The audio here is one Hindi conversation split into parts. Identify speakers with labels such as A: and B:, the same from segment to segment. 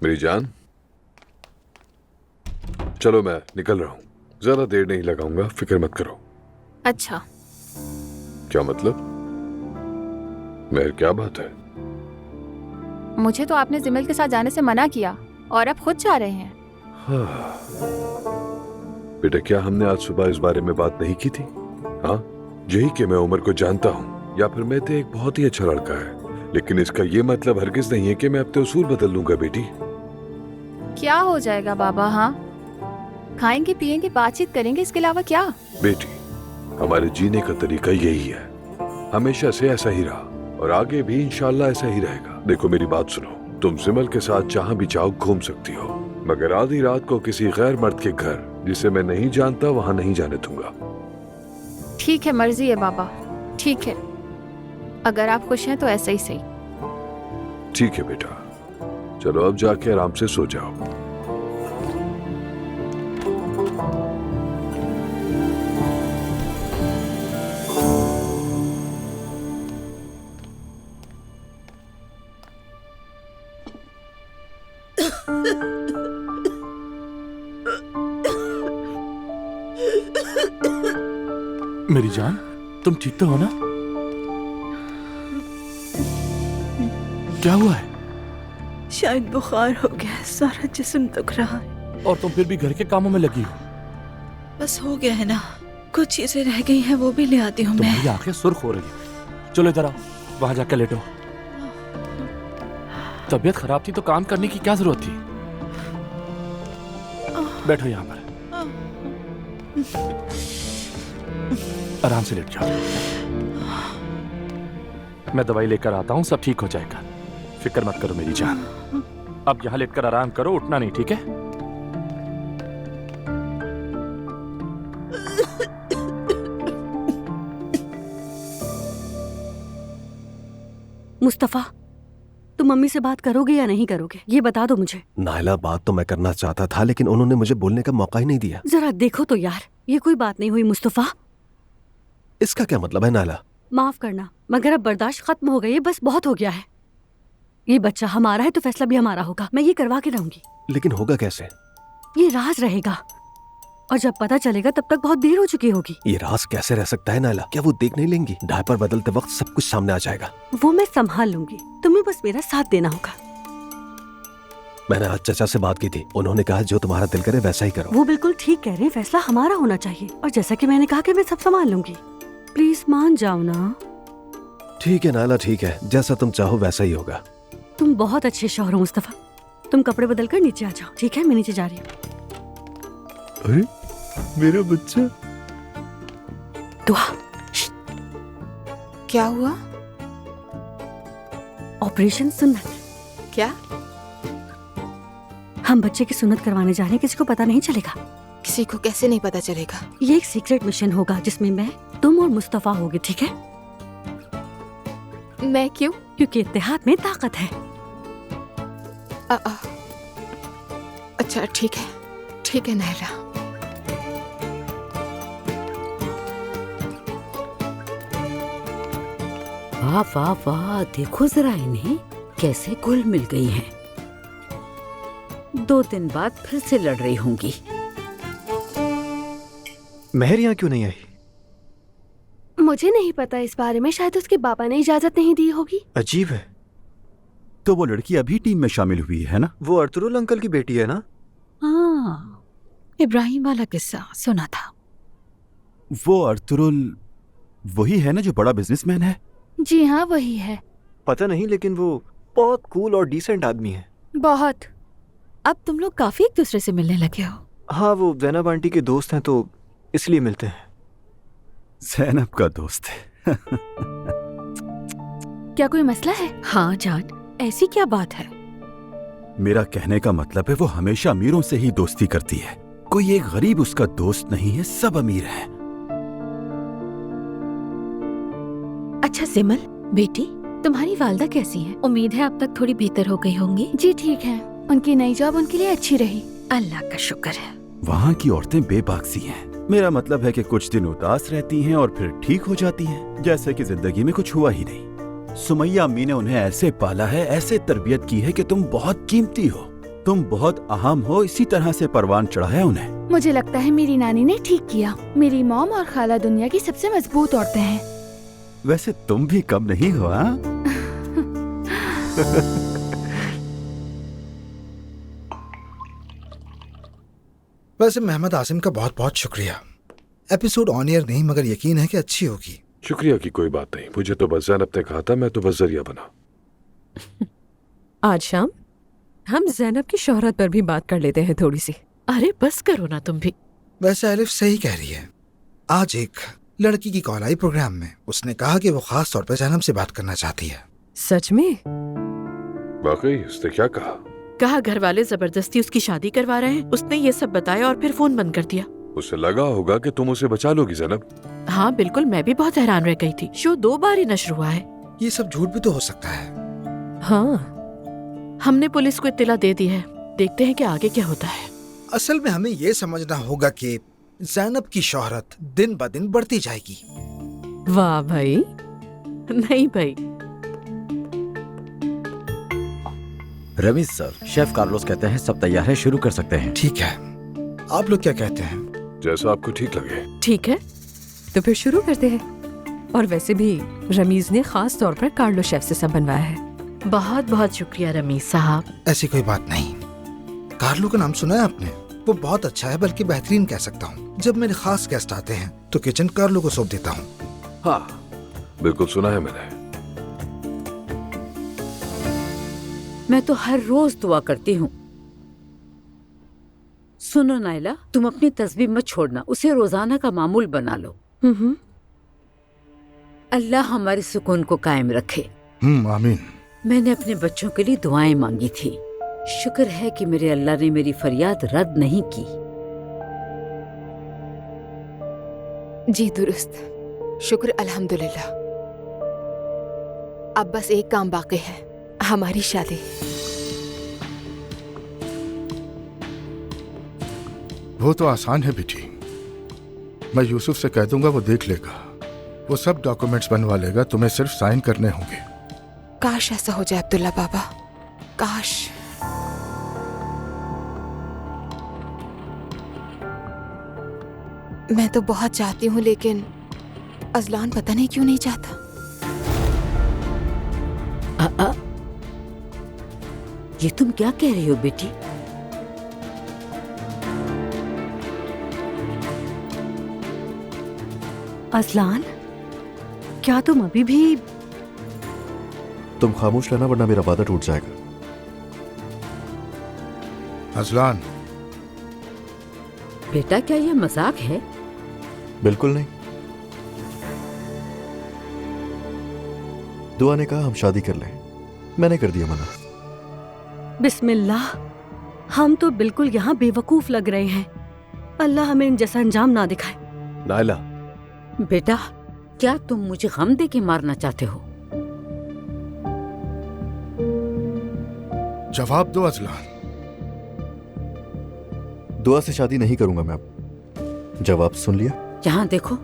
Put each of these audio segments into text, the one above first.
A: मेरी जान, चलो मैं निकल रहा हूँ। ज्यादा देर नहीं लगाऊंगा, फिक्र मत करो।
B: अच्छा।
A: क्या मतलब? मेहर, क्या बात है?
B: मुझे तो आपने जिमल के साथ जाने से मना किया और अब खुद जा रहे हैं।
A: हाँ। बेटा, क्या हमने आज सुबह इस बारे में बात नहीं की थी? हाँ, यही कि मैं उमर को जानता हूँ या फिर मैं तो एक बहुत ही अच्छा लड़का है, लेकिन इसका ये मतलब हरगिज नहीं है कि मैं अपने उसूल बदल लूंगा। बेटी,
B: क्या हो जाएगा बाबा? हाँ, खाएंगे पिएंगे बातचीत करेंगे, इसके अलावा क्या?
A: बेटी, हमारे जीने का तरीका यही है, हमेशा से ऐसा ही रहा और आगे भी इंशाल्लाह ऐसा ही रहेगा। देखो मेरी बात सुनो, तुम जिमल के साथ जहाँ भी चाहो घूम सकती हो, मगर आधी रात को किसी गैर मर्द के घर जिसे मैं नहीं जानता वहाँ नहीं जाने दूंगा।
B: ठीक है, मर्जी है बाबा, ठीक है। अगर आप खुश हैं तो ऐसा ही सही।
A: ठीक है बेटा, चलो अब जाके आराम से सो जाओ।
C: मेरी जान, तुम ठीक तो हो ना? क्या हुआ है?
D: शायद बुखार हो गया है, सारा जिस्म दुख रहा है।
C: और तुम फिर भी घर के कामों में लगी हो।
D: बस हो गया है ना, कुछ चीजें रह गई हैं, वो भी ले आती हूँ मैं।
C: तुम्हारी आंखें सुर्ख हो रही है। चलो इधर आओ, वहां जाकर लेटो। तबीयत खराब थी तो काम करने की क्या जरूरत थी? बैठो यहाँ पर, आराम से लेट जाओ। मैं दवाई लेकर आता हूँ, सब ठीक हो जाएगा। फिक्र मत करो मेरी जान। अब यहाँ लेटकर आराम करो, उठना नहीं, ठीक है?
E: मुस्तफा, तुम मम्मी से बात करोगे या नहीं करोगे, ये बता दो मुझे।
F: नायला, बात तो मैं करना चाहता था लेकिन उन्होंने मुझे बोलने का मौका ही नहीं दिया।
E: जरा देखो तो यार, ये कोई बात नहीं हुई मुस्तफा।
F: इसका क्या मतलब है नायला?
E: माफ करना, मगर अब बर्दाश्त खत्म हो गई है, बस बहुत हो गया है। ये बच्चा हमारा है तो फैसला भी हमारा होगा। मैं ये करवा के रहूंगी।
F: लेकिन होगा कैसे?
E: ये राज रहेगा और जब पता चलेगा तब तक बहुत देर हो चुकी होगी।
F: ये राज कैसे रह सकता है नायला? क्या वो देख नहीं लेंगी? डायपर बदलते वक्त सब कुछ सामने आ जाएगा।
E: वो मैं संभाल लूंगी, तुम्हें बस मेरा साथ देना होगा।
F: मैंने आज चाचा से बात की थी, उन्होंने कहा जो तुम्हारा दिल करे वैसा ही करो।
E: वो बिल्कुल ठीक कह रहे हैं, फैसला हमारा होना चाहिए। और जैसा कि मैंने कहा कि मैं सब संभाल लूंगी, प्लीज मान जाओ ना।
F: ठीक है नायला, ठीक है, जैसा तुम चाहो वैसा ही होगा।
E: तुम बहुत अच्छे शौहर हो मुस्तफा। तुम कपड़े बदल कर नीचे आ जाओ, ठीक है? मैं नीचे जा रही हूँ।
F: अरे मेरा बच्चा।
E: दुआ।
B: क्या हुआ?
E: ऑपरेशन सुन्नत।
B: क्या?
E: हम बच्चे की सुन्नत करवाने जा रहे हैं, किसी को पता नहीं चलेगा।
B: किसी को कैसे नहीं पता चलेगा?
E: ये एक सीक्रेट मिशन होगा जिसमें मैं, तुम और मुस्तफा होगे, ठीक है?
B: मैं क्यों?
E: क्योंकि इत्तेहाद में ताकत है।
B: अच्छा ठीक है, ठीक है नायला।
G: वाह वाह वाह, देखो जरा इन्हें कैसे घुल मिल गई हैं। 2 दिन बाद फिर से लड़ रही होंगी।
H: मेहर यहाँ क्यों नहीं आई?
I: मुझे नहीं पता इस बारे में, शायद उसके पापा ने इजाजत नहीं दी होगी।
H: अजीब है।
J: तो वो लड़की अभी टीम में शामिल हुई है ना?
H: वो अर्तुरुल अंकल की बेटी है ना?
D: हाँ, इब्राहिम वाला किस्सा सुना था।
J: वो अर्तुरुल वही है ना जो बड़ा बिजनेसमैन है?
I: जी हाँ, वही है।
H: पता नहीं, लेकिन वो बहुत कूल और डिसेंट आदमी है।
I: बहुत।
D: अब तुम लोग काफी एक दूसरे से मिलने लगे हो।
H: हाँ, वो जैनब आंटी के दोस्त हैं तो इसलिए मिलते हैं।
J: ज़ैनब का दोस्त है।
I: क्या कोई मसला है?
D: हाँ जान, ऐसी क्या बात है?
J: मेरा कहने का मतलब है वो हमेशा अमीरों से ही दोस्ती करती है। कोई एक गरीब उसका दोस्त नहीं है, सब अमीर हैं।
D: अच्छा सिमल बेटी, तुम्हारी वालदा कैसी हैं? उम्मीद है अब तक थोड़ी बेहतर हो गई होंगी।
I: जी ठीक है, उनकी नई जॉब उनके लिए अच्छी रही।
D: अल्लाह का शुक्र है।
J: वहाँ की औरतें बेबाकसी हैं। मेरा मतलब है कि कुछ दिन उदास रहती हैं और फिर ठीक हो जाती हैं, जैसे कि जिंदगी में कुछ हुआ ही नहीं। सुमैया अम्मी ने उन्हें ऐसे पाला है, ऐसे तरबियत की है कि तुम बहुत कीमती हो। तुम बहुत अहम हो, इसी तरह से परवान चढ़ाया उन्हें।
I: मुझे लगता है मेरी नानी ने ठीक किया। मेरी मॉम और खाला दुनिया की सबसे मजबूत औरतें हैं।
J: वैसे तुम भी कम नहीं हो, हाँ?
K: वैसे मोहम्मद आसिम का बहुत बहुत शुक्रिया। एपिसोड ऑन एयर नहीं, मगर यकीन है कि अच्छी होगी।
A: शुक्रिया की कोई बात नहीं, मुझे तो बस ज़ैनब ने कहा था, मैं तो बस जरिया बना।
D: आज शाम हम जैनब की शोहरत पर भी बात कर लेते हैं थोड़ी सी।
G: अरे बस करो ना तुम भी।
K: वैसे अलिफ सही कह रही है। आज एक लड़की की कॉल आई प्रोग्राम में। उसने कहा कि वो खास तौर पर जैनब से बात करना चाहती है।
D: सच में?
A: वाकई? उसने क्या कहा?
G: कहा घर वाले जबरदस्ती उसकी शादी करवा रहे हैं। उसने ये सब बताया और फिर फोन बंद कर दिया।
A: उसे लगा होगा कि तुम उसे बचा लोगी जैनब।
G: हाँ बिल्कुल, मैं भी बहुत हैरान रह गई थी। शो 2 बार ही नश्र हुआ है।
K: ये सब झूठ भी तो हो सकता है।
D: हाँ,
G: हमने पुलिस को इत्तला दे दी है। देखते हैं कि आगे क्या होता है।
K: असल में हमें ये समझना होगा कि जैनब की शोहरत दिन ब दिन बढ़ती जाएगी।
D: वाह भाई।
G: नहीं भाई।
F: रमीज सर, शेफ कार्लोस कहते हैं सब तैयार है, शुरू कर सकते हैं।
K: ठीक है, आप लोग क्या कहते हैं?
A: जैसा आपको ठीक लगे।
D: ठीक है, तो फिर शुरू करते हैं। और वैसे भी रमीज ने खास तौर पर कार्लो शेफ से सब बनवाया है।
G: बहुत बहुत शुक्रिया रमीज साहब।
K: ऐसी कोई बात नहीं। कार्लो का नाम सुना है आपने? वो बहुत अच्छा है, बल्कि बेहतरीन कह सकता हूँ। जब मेरे खास गेस्ट आते हैं तो किचन कार्लो को सौंप देता हूँ।
A: हाँ बिल्कुल सुना है मैंने।
G: मैं तो हर रोज दुआ करती हूँ। सुनो नाइला, तुम अपनी तस्बीह मत छोड़ना, उसे रोजाना का मामूल बना लो। अल्लाह हमारे सुकून को कायम रखे।
K: आमीन।
G: मैंने अपने बच्चों के लिए दुआएं मांगी थी। शुक्र है कि मेरे अल्लाह ने मेरी फरियाद रद्द नहीं की।
B: जी दुरुस्त, शुक्र अल्हम्दुलिल्लाह। अब बस एक काम बाकी है, हमारी शादी।
L: वो तो आसान है बेटी। मैं यूसुफ से कह दूंगा, वो देख लेगा। वो सब डॉक्यूमेंट्स बनवा लेगा, तुम्हें सिर्फ साइन करने होंगे।
B: काश ऐसा हो जाए अब्दुल्ला बाबा, काश। मैं तो बहुत चाहती हूँ, लेकिन अजलान पता नहीं क्यों नहीं चाहता।
G: ये तुम क्या कह रही हो बेटी?
E: अजलान, क्या तुम अभी भी?
F: तुम खामोश रहना वरना मेरा वादा टूट जाएगा।
L: अजलान,
G: बेटा क्या ये मजाक है?
F: बिल्कुल नहीं। दुआ ने कहा हम शादी कर लें, मैंने कर दिया मना।
E: बिस्मिल्लाह। हम तो बिल्कुल यहाँ बेवकूफ लग रहे हैं। अल्लाह हमें इन जैसा अंजाम ना दिखाए।
F: नायला,
G: बेटा क्या तुम मुझे गम दे के मारना चाहते हो?
L: जवाब दो अजलान।
F: दुआ से शादी नहीं करूंगा मैं अब। जवाब सुन लिया?
G: यहाँ देखो,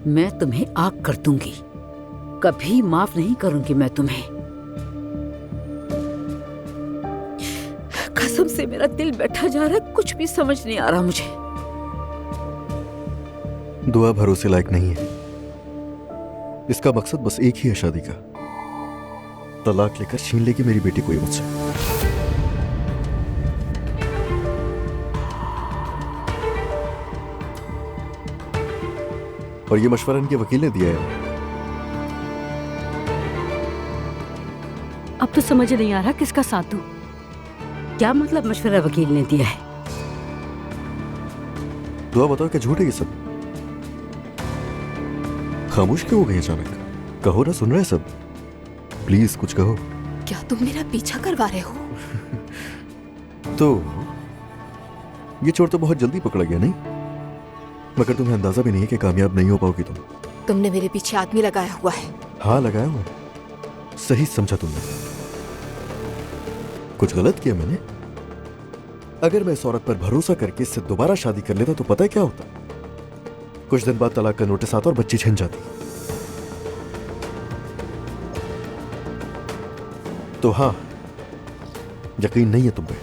G: मैं तुम्हें आग कर दूंगी, कभी माफ नहीं करूंगी मैं तुम्हें। कसम से मेरा दिल बैठा जा रहा है, कुछ भी समझ नहीं आ रहा मुझे।
F: दुआ भरोसे लायक नहीं है। इसका मकसद बस एक ही है, शादी का। तलाक लेकर छीन लेगी मेरी बेटी को ये मुझसे। और ये मशवरा इनके वकील ने दिया है।
E: अब तो समझ नहीं आ रहा किसका साथ दूं।
G: क्या मतलब मशवरा वकील ने दिया है?
F: दुआ बताओ, क्या झूठ है ये सब? खामोश क्यों हो गई अचानक? कहो ना, सुन रहे हैं सब। प्लीज कुछ कहो।
B: क्या तुम मेरा पीछा करवा रहे हो?
F: तो ये चोर तो बहुत जल्दी पकड़ा गया नहीं? मगर तुम्हें अंदाजा भी नहीं है कि कामयाब नहीं हो पाओगी तुम।
B: तुमने मेरे पीछे आदमी लगाया हुआ है।
F: हाँ लगाया हुआ। सही समझा तुमने। कुछ गलत किया मैंने? अगर मैं इस औरत पर भरोसा करके इससे दोबारा शादी कर लेता तो पता है क्या होता? कुछ दिन बाद तलाक का नोटिस आता और बच्ची छिन जाती। तो हाँ, यकीन नहीं है तुम पे?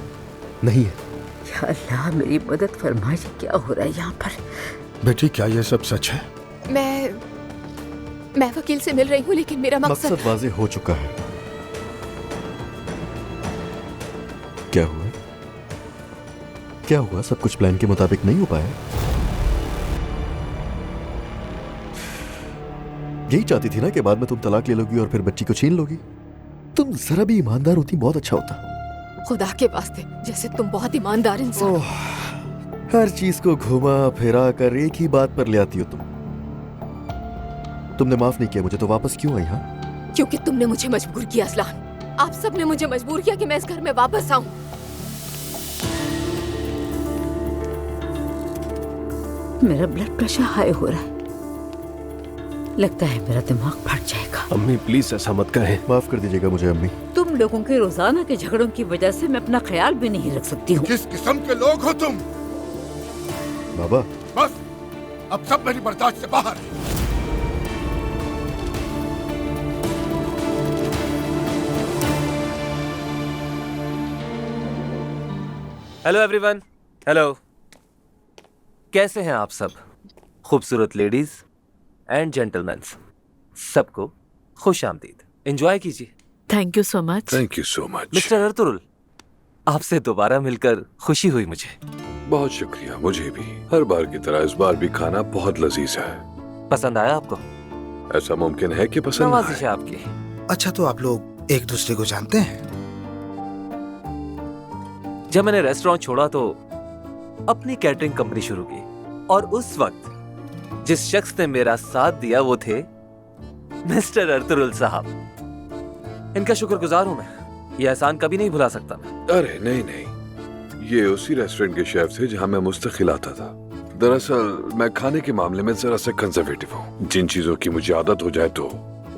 F: नहीं है?
G: या अल्लाह मेरी मदद फरमाइए, क्या हो रहा है यहाँ पर?
L: बेटी क्या ये सब सच है?
D: मैं वकील से मिल रही हूँ, लेकिन मेरा
F: मकसद वाजे हो चुका है। क्या हुआ? क्या हुआ? सब कुछ प्लान के मुताबिक नहीं हो पाया? यही चाहती थी ना कि बाद में तुम तलाक ले लोगी और फिर बच्ची को छीन लोगी? तुम जरा भी ईमानदार होती बहुत अच्छा होता।
D: खुदा के वास्ते, जैसे तुम बहुत ईमानदार इंसान।
F: हर चीज को घुमा फिरा कर एक ही बात पर ले आती हो तुम। तुमने माफ नहीं किया मुझे तो वापस क्यों आई? हाँ,
D: क्योंकि तुमने मुझे मजबूर किया असलान। आप सब ने मुझे मजबूर किया कि मैं इस घर में वापस आऊं।
G: मेरा ब्लड प्रेशर हाई हो रहा है, लगता है मेरा दिमाग फट जाएगा।
M: अम्मी प्लीज ऐसा मत कहें।
F: माफ कर दीजिएगा मुझे अम्मी।
G: तुम लोगों के रोजाना के झगड़ों की वजह से मैं अपना ख्याल भी नहीं रख सकती हूँ।
L: किस किस्म के लोग हो तुम?
F: बाबा
L: बस अब सब मेरी बर्दाश्त से बाहर है।
M: Hello everyone, hello. कैसे हैं आप सब? खूबसूरत लेडीज एंड जेंटलमैन, सबको खुश आमदीद। एंजॉय कीजिए।
D: Thank you so much.
A: Thank you so much.
M: Mister Ertugrul, आपसे दोबारा मिलकर खुशी हुई मुझे।
A: बहुत शुक्रिया, मुझे भी। हर बार की तरह इस बार भी खाना बहुत लजीज है।
M: पसंद आया आपको?
A: ऐसा मुमकिन है कि पसंद ना
M: नवाजिश है आपकी।
K: अच्छा, तो आप लोग एक दूसरे को जानते हैं?
M: जब मैंने रेस्टोरेंट छोड़ा तो अपनी कैटरिंग कंपनी शुरू की, और उस वक्त जिस शख्स ने मेरा साथ दिया वो थे मिस्टर अर्तुरुल साहब। इनका शुक्रगुजार हूं मैं। ये एहसान कभी नहीं भुला सकता मैं।
A: अरे नहीं नहीं, ये उसी रेस्टोरेंट के शेफ थे जहां मैं मुस्तकिल आता था। दरअसल मैं खाने के मामले में जरा सा कंजर्वेटिव हूँ। जिन चीजों की मुझे आदत हो जाए तो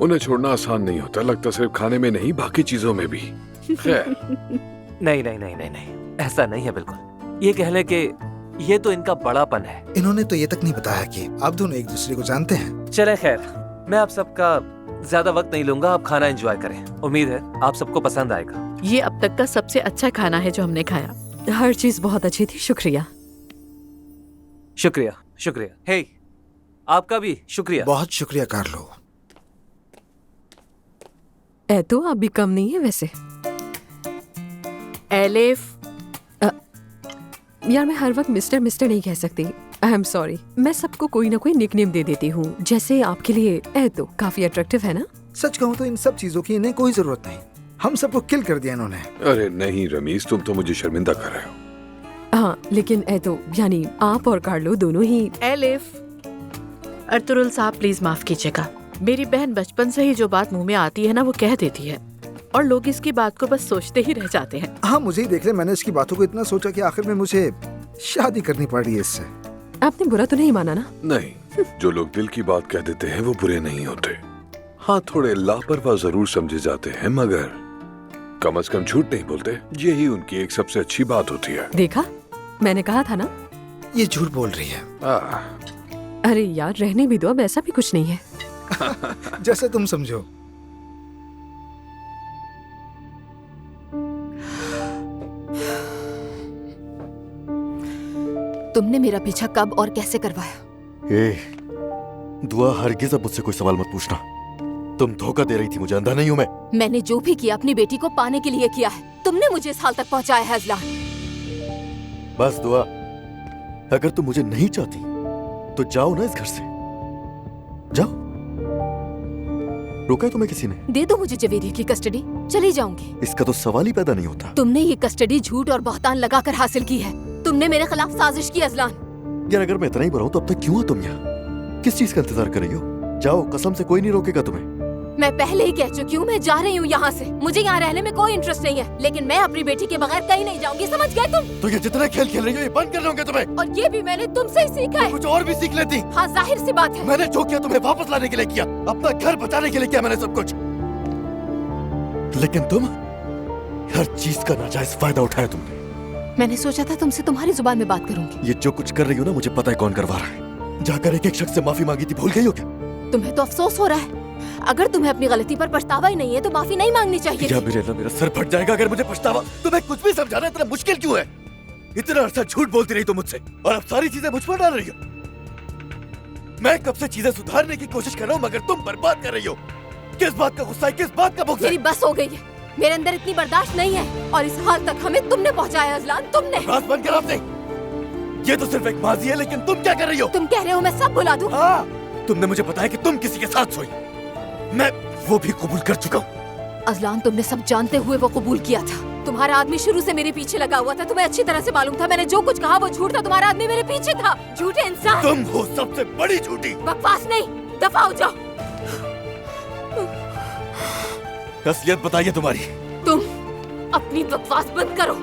A: उन्हें छोड़ना आसान नहीं होता। लगता सिर्फ खाने में नहीं, बाकी चीजों में भी। खैर
M: नहीं नहीं नहीं नहीं नहीं, ऐसा नहीं है बिल्कुल। ये कह लें कि ये तो इनका बड़ापन है।
K: इन्होंने तो ये तक नहीं बताया कि आप दोनों एक दूसरे को जानते हैं।
M: चले खैर, मैं आप सबका ज्यादा वक्त नहीं लूंगा। आप खाना एंजॉय करें। उम्मीद है आप सबको पसंद आएगा।
D: ये अब तक का सबसे अच्छा खाना है जो हमने खाया।
E: हर चीज बहुत अच्छी थी, शुक्रिया।
M: शुक्रिया शुक्रिया। हे, आपका भी शुक्रिया।
K: बहुत शुक्रिया कार्लो।
E: तो आप भी कम नहीं है वैसे। एलिफ, यार मैं हर वक्त मिस्टर मिस्टर नहीं कह सकती। I am sorry. मैं सबको कोई ना कोई निकनेम दे देती हूँ। जैसे आपके लिए तो काफी अट्रैक्टिव है ना?
K: सच कहूँ तो इन सब चीजों की इन्हें कोई जरूरत नहीं। हम सबको किल कर दिया इन्होंने।
A: अरे नहीं रमीज, तुम तो मुझे शर्मिंदा कर रहे हो।
E: हाँ, लेकिन तो यानी आप और कार्लो दोनों ही।
D: एलिफ, अर्तुरुल साहब प्लीज माफ कीजिएगा। मेरी बहन बचपन से ही जो बात मुंह में आती है ना वो कह देती है, और लोग इसकी बात को बस सोचते ही रह जाते हैं।
K: हाँ, मुझे ही देख ले। मैंने इसकी बातों को इतना सोचा कि आखिर में मुझे शादी करनी पड़ रही है इससे।
E: आपने बुरा तो नहीं माना ना?
A: नहीं, जो लोग दिल की बात कह देते हैं वो बुरे नहीं होते। हाँ, थोड़े लापरवाह जरूर समझे जाते हैं, मगर कम से कम झूठ नहीं बोलते। यही उनकी एक सबसे अच्छी बात होती है।
E: देखा, मैंने कहा था ना।
K: ये झूठ बोल रही है।
E: अरे यार रहने भी दो, अब ऐसा भी कुछ नहीं है।
K: जैसे तुम समझो।
D: तुमने मेरा पीछा कब और कैसे करवाया?
F: दुआ, हरगिज़ अब मुझसे कोई सवाल मत पूछना। तुम धोखा दे रही थी मुझे, अंधा नहीं हूँ मैं।
D: मैंने जो भी किया अपनी बेटी को पाने के लिए किया है। तुमने मुझे इस हाल तक पहुंचाया है अज़लान।
F: बस दुआ, अगर तुम मुझे नहीं चाहती तो जाओ ना इस घर से, जाओ। रोका है तुम्हें किसी ने?
D: दे दो मुझे जवेरिया की कस्टडी, चली जाऊंगी।
F: इसका तो सवाल ही पैदा नहीं होता।
D: तुमने ये कस्टडी झूठ और बहतान लगाकर हासिल की है। तुमने मेरे खिलाफ साजिश की अज़लान।
F: यार अगर मैं इतना ही बुरा हूं तो अब तक क्यों हो तुम यहाँ? किस चीज का इंतजार कर रही हो? जाओ, कसम से कोई नहीं रोकेगा तुम्हें।
D: मैं पहले ही कह चुकी हूँ, मैं जा रही हूँ यहाँ से। मुझे यहाँ रहने में कोई इंटरेस्ट नहीं है, लेकिन मैं अपनी बेटी के बगैर कहीं नहीं जाऊंगी, समझ गए तुम?
F: तो ये जितना खेल खेल रही हो ये बंद कर लोगे तुम्हें।
D: और ये भी मैंने तुमसे ही सीखा है।
F: कुछ और भी सीख लेती।
D: हाँ, जाहिर सी बात है।
F: मैंने जो किया तुम्हें वापस लाने के लिए किया, अपना घर बचाने के लिए किया मैंने सब कुछ। लेकिन तुम हर चीज का नाजायज फायदा उठाया तुमने।
D: मैंने सोचा था तुमसे तुम्हारी जुबान में बात करूंगी।
F: ये जो कुछ कर रही हो ना, मुझे पता है कौन करवा रहा है। जाकर एक एक शख्स से माफी मांगी थी, भूल गई हो क्या?
D: तुम्हें तो अफसोस हो रहा है।
N: अगर तुम्हें अपनी गलती पर पछतावा ही नहीं है तो माफी नहीं मांगनी चाहिए
F: या
N: थी।
F: मिरेला, मेरा सर फट जाएगा अगर मुझे पछतावा। तुम्हें कुछ भी समझाना इतना मुश्किल क्यों है? इतना अरसा झूठ बोलती रही तुम मुझसे और अब सारी चीजें मुझ पर डाल रही हो। मैं कब से चीजें सुधारने की कोशिश कर रहा हूँ मगर तुम बर्बाद कर रही हो। किस बात का गुस्सा है, किस बात का बुग़्ज़ है?
N: मेरी बस हो गई है, मेरे अंदर इतनी बर्दाश्त नहीं है और इस हाल तक हमें तुमने पहुंचाया अजलान, तुमने।
F: बस बंद कर आपने। ये तो सिर्फ एक माजी है, लेकिन तुम क्या कर रही हो?
N: तुम कह रहे हो मैं सब भुला दूं?
F: हाँ, तुमने मुझे बताया कि तुम किसी के साथ सोई, मैं वो भी कबूल कर चुका हूँ।
N: अजलान, तुमने सब जानते हुए वो कबूल किया था। तुम्हारा आदमी शुरू से मेरे पीछे लगा हुआ था, तुम्हें अच्छी तरह से मालूम था मैंने जो कुछ कहा वो झूठ था। तुम्हारा आदमी मेरे पीछे था। झूठे इंसान।
F: तुम हो सबसे बड़ी झूठी।
N: बकवास नहीं, दफा हो जाओ।
F: असलियत बताइए तुम्हारी।
N: तुम अपनी बकवास बंद करो।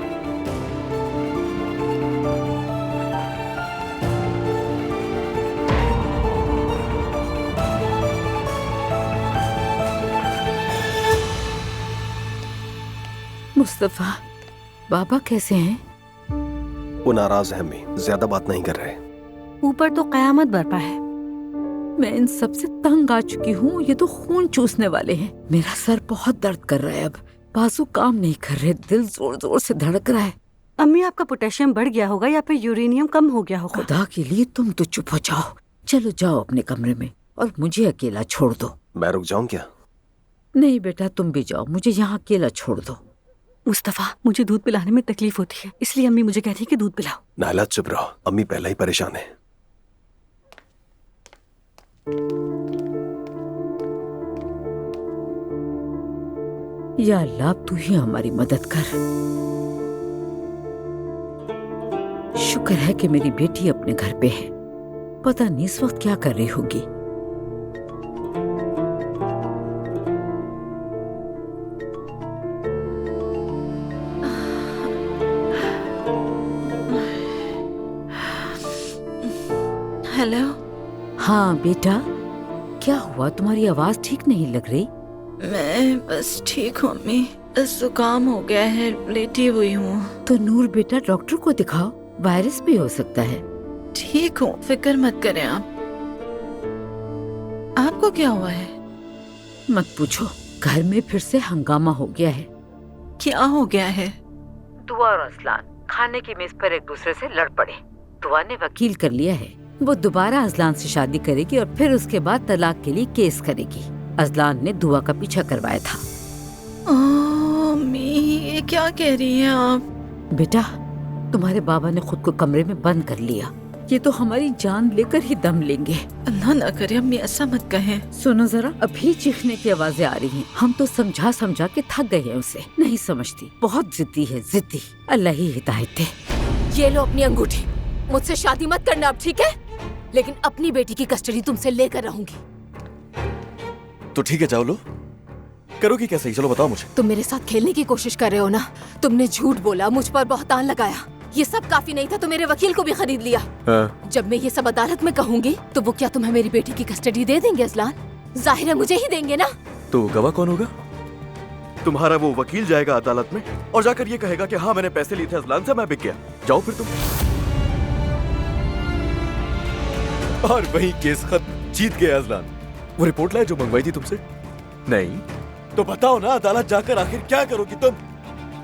G: मुस्तफा, बाबा कैसे हैं?
O: वो नाराज है अम्मी, ज्यादा बात नहीं कर रहे।
E: ऊपर तो कयामत बरपा है।
G: मैं इन सब से तंग आ चुकी हूँ। ये तो खून चूसने वाले हैं। मेरा सर बहुत दर्द कर रहा है, अब बाजू काम नहीं कर रहे, दिल जोर जोर से धड़क रहा है।
E: अम्मी, आपका पोटेशियम बढ़ गया होगा या फिर यूरेनियम कम हो गया होगा।
G: खुदा के लिए तुम तो चुप हो जाओ। चलो जाओ अपने कमरे में और मुझे अकेला छोड़ दो।
O: मैं रुक जाऊं क्या?
G: नहीं बेटा, तुम भी जाओ, मुझे यहाँ अकेला छोड़ दो।
E: मुस्तफा, मुझे दूध पिलाने में तकलीफ होती है, इसलिए अम्मी मुझे कहती है कि दूध पिलाओ।
O: नाला चुप रहो, अम्मी पहले ही परेशान है।
G: या अल्लाह, तू ही हमारी मदद कर। शुक्र है कि मेरी बेटी अपने घर पे है। पता नहीं इस वक्त क्या कर रही होगी।
D: हेलो।
G: हाँ बेटा, क्या हुआ? तुम्हारी आवाज ठीक नहीं लग रही।
D: मैं बस ठीक हूँ अम्मी, बस जुकाम हो गया है, लेटी हुई हूँ।
G: तो नूर बेटा, डॉक्टर को दिखाओ, वायरस भी हो सकता है।
D: ठीक हूँ, फिक्र मत करें आप। आपको क्या हुआ है?
G: मत पूछो, घर में फिर से हंगामा हो गया है।
D: क्या हो गया है?
G: दुआ और अजलान खाने की मेज पर एक दूसरे से लड़ पड़े। दुआ ने वकील कर लिया है, वो दोबारा अजलान से शादी करेगी और फिर उसके बाद तलाक के लिए केस करेगी। अजलान ने दुआ का पीछा करवाया था।
D: अम्मी, ये क्या कह रही हैं आप?
G: बेटा, तुम्हारे बाबा ने खुद को कमरे में बंद कर लिया। ये तो हमारी जान लेकर ही दम लेंगे।
D: अल्लाह ना करे अम्मी, ऐसा मत कहें।
G: सुनो जरा, अभी चीखने की आवाजें आ रही हैं। हम तो समझा समझा के थक गए हैं उसे, नहीं समझती, बहुत जिद्दी है, जिद्दी। अल्लाह ही हिदायत दे।
N: ये लो अपनी अंगूठी, मुझसे शादी मत करना अब, ठीक है? लेकिन अपनी बेटी की कस्टडी तुमसे लेकर रहूंगी।
F: तो ठीक है, जाओ लो। करोगी कैसे ही? चलो बताओ मुझे।
N: तुम मेरे साथ खेलने की कोशिश कर रहे हो ना? तुमने झूठ बोला, मुझ पर बहतान लगाया। ये सब काफी नहीं था तो मेरे वकील को भी खरीद लिया। जब मैं ये सब अदालत में कहूंगी तो वो क्या तुम्हें मेरी बेटी की कस्टडी दे देंगे अजलान? जाहिर है मुझे ही देंगे ना।
F: तो गवाह कौन होगा? तुम्हारा वो वकील जाएगा अदालत में और जाकर ये कहेगा कि हाँ, मैंने पैसे लिए थे अजलान से, मैं बिक गया। जाओ फिर तुम। और वही केस खत्म, जीत गया अजलान। वो रिपोर्ट लाए जो मंगवाई थी तुमसे? नहीं तो बताओ ना, अदालत जाकर आखिर क्या करोगी तुम?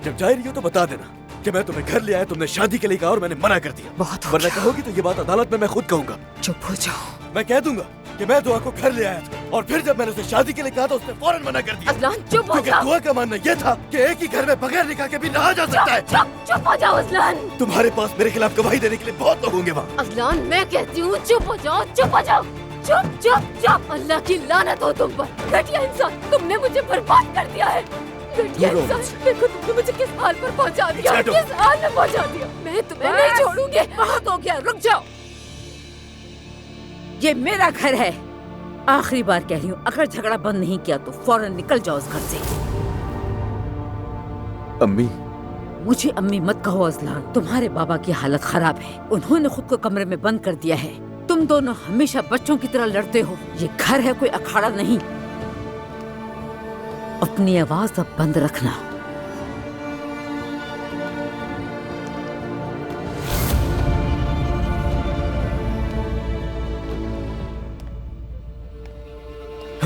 F: जब जा रही हो तो बता देना कि मैं तुम्हें घर ले आया, तुमने शादी के लिए कहा और मैंने मना कर दिया।
N: बहुत हो
F: वरना
N: गया।
F: कहोगी तो ये बात अदालत में मैं खुद कहूंगा।
N: चुप हो जाओ।
F: मैं कह दूंगा कि मैं दुआ को घर ले आया था और फिर जब मैंने उसे शादी के लिए कहा तो उसने फौरन मना कर दिया।
N: अजलान चुप हो
F: क्योंकि
N: जाओ।
F: दुआ का मानना यह था कि एक ही घर में बगैर निकाह के भी रहा जा सकता है।
N: चुप हो जाओ अजलान।
F: तुम्हारे पास मेरे खिलाफ गवाही देने के लिए बहुत लोग होंगे वहाँ।
N: अजलान, मैं कहती हूँ चुप हो जाओ, चुप हो जाओ, चुप चुप चुप। अल्लाह की लानत हो तुम पर, घटिया इंसान, तुमने मुझे बर्बाद कर दिया है। घटिया इंसान, देखो तुमने मुझे किस हाल पर पहुंचा दिया, किस हाल में पहुंचा दिया। मैं तुम्हें नहीं छोड़ूंगी। बहुत हो गया, रुक जाओ।
G: ये मेरा घर है, आखिरी बार कह रही हूँ, अगर झगड़ा बंद नहीं किया तो फौरन निकल जाओ उस घर से।
F: अम्मी,
G: मुझे अम्मी मत कहो अजलान, तुम्हारे बाबा की हालत खराब है। उन्होंने खुद को कमरे में बंद कर दिया है। तुम दोनों हमेशा बच्चों की तरह लड़ते हो। ये घर है, कोई अखाड़ा नहीं। अपनी आवाज अब बंद रखना।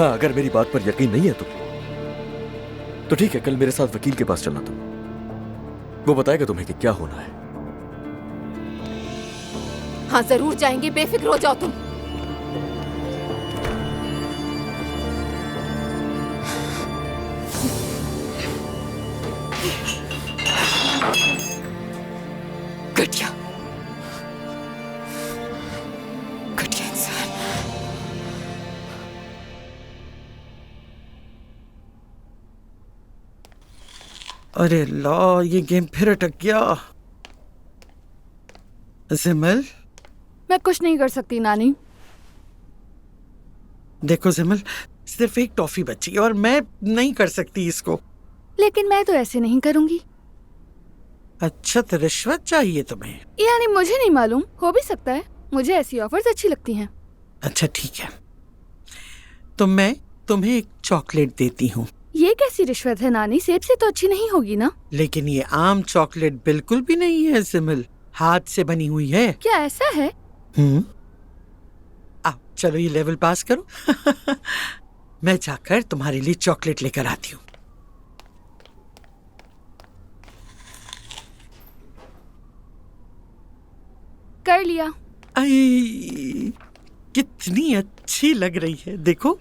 F: हाँ, अगर मेरी बात पर यकीन नहीं है तो ठीक है, कल मेरे साथ वकील के पास चलना तुम। वो बताएगा तुम्हें कि क्या होना है।
N: हाँ जरूर जाएंगे, बेफिक्र हो जाओ तुम। घटिया घटिया इंसान।
P: अरे ला, ये गेम फिर अटक गया। जिमल,
B: मैं कुछ नहीं कर सकती नानी।
P: देखो जिमल, सिर्फ एक टॉफी बची है और मैं नहीं कर सकती इसको।
B: लेकिन मैं तो ऐसे नहीं करूंगी।
P: अच्छा, तो रिश्वत चाहिए तुम्हें?
B: यानी मुझे नहीं मालूम, हो भी सकता है। मुझे ऐसी ऑफर्स अच्छी लगती हैं।
P: अच्छा ठीक है, तो मैं तुम्हें एक चॉकलेट देती हूँ।
B: ये कैसी रिश्वत है नानी? सेब से तो अच्छी नहीं होगी ना?
P: लेकिन ये आम चॉकलेट बिल्कुल भी नहीं है जिमल, हाथ से बनी हुई है।
B: क्या ऐसा है?
P: आओ चलो ये लेवल पास करो। मैं जाकर तुम्हारे लिए चॉकलेट लेकर आती हूँ।
B: कर लिया।
P: आई, कितनी अच्छी लग रही है, देखो।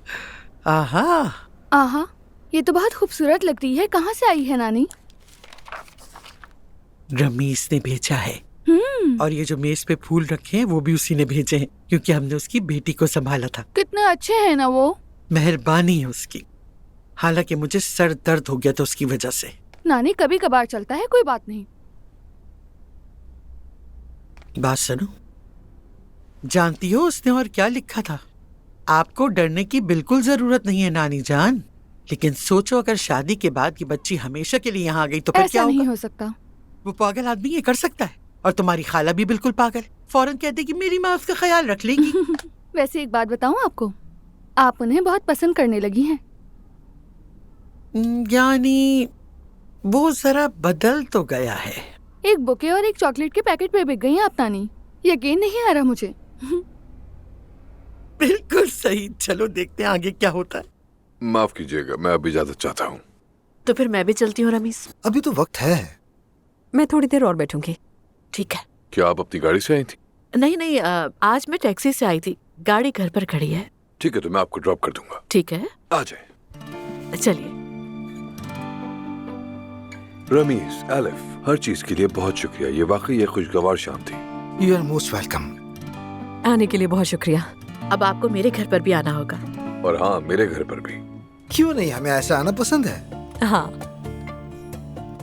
P: आहा
B: आहा, ये तो बहुत खूबसूरत लग रही है। कहाँ से आई है नानी?
P: रमीज ने भेजा है। और ये जो मेज पे फूल रखे हैं वो भी उसी ने भेजे हैं, क्योंकि हमने उसकी बेटी को संभाला था।
B: कितने अच्छे हैं ना वो।
P: मेहरबानी है उसकी। हालांकि मुझे सर दर्द हो गया था उसकी वजह से।
B: नानी कभी कभार चलता है, कोई बात नहीं।
P: बात सुनो, जानती हो उसने और क्या लिखा था? आपको डरने की बिल्कुल जरूरत नहीं है नानी जान, लेकिन सोचो अगर शादी के बाद की बच्ची हमेशा के लिए यहाँ आ गई तो फिर क्या होगा?
B: नहीं हो सकता।
P: वो पागल आदमी ये कर सकता है। और तुम्हारी खाला भी बिल्कुल पागल, फौरन कहती कि मेरी माँ उसका ख्याल रख लेगी।
B: वैसे एक बात बताऊं आपको, आप उन्हें बहुत पसंद करने लगी हैं।
P: यानी वो जरा बदल तो गया है।
B: एक बुके और एक चॉकलेट के पैकेट पे बिक गई हैं आप नानी। यकीन नहीं आ रहा मुझे।
P: बिल्कुल सही। चलो देखते हैं आगे क्या होता है।
A: माफ कीजिएगा, मैं अभी इजाजत चाहता हूँ।
D: तो फिर मैं भी चलती हूँ रमीज।
K: अभी तो वक्त है।
D: मैं थोड़ी देर और बैठूंगी। ठीक है।
A: क्या आप अपनी गाड़ी से आई थी?
D: नहीं, आज मैं टैक्सी से आई थी। गाड़ी घर पर खड़ी है।
A: ठीक है, तो मैं आपको ड्रॉप कर दूंगा।
D: ठीक है,
A: आ जाए।
D: चलिए।
A: रमीज, एलिफ, हर चीज के लिए बहुत शुक्रिया। ये वाकई एक खुशगवार शाम थी।
K: You are most welcome.
D: आने के लिए बहुत शुक्रिया। अब आपको मेरे घर पर भी आना होगा।
A: और हाँ, मेरे घर पर भी।
K: क्यों नहीं, हमें ऐसा आना पसंद है।
D: हाँ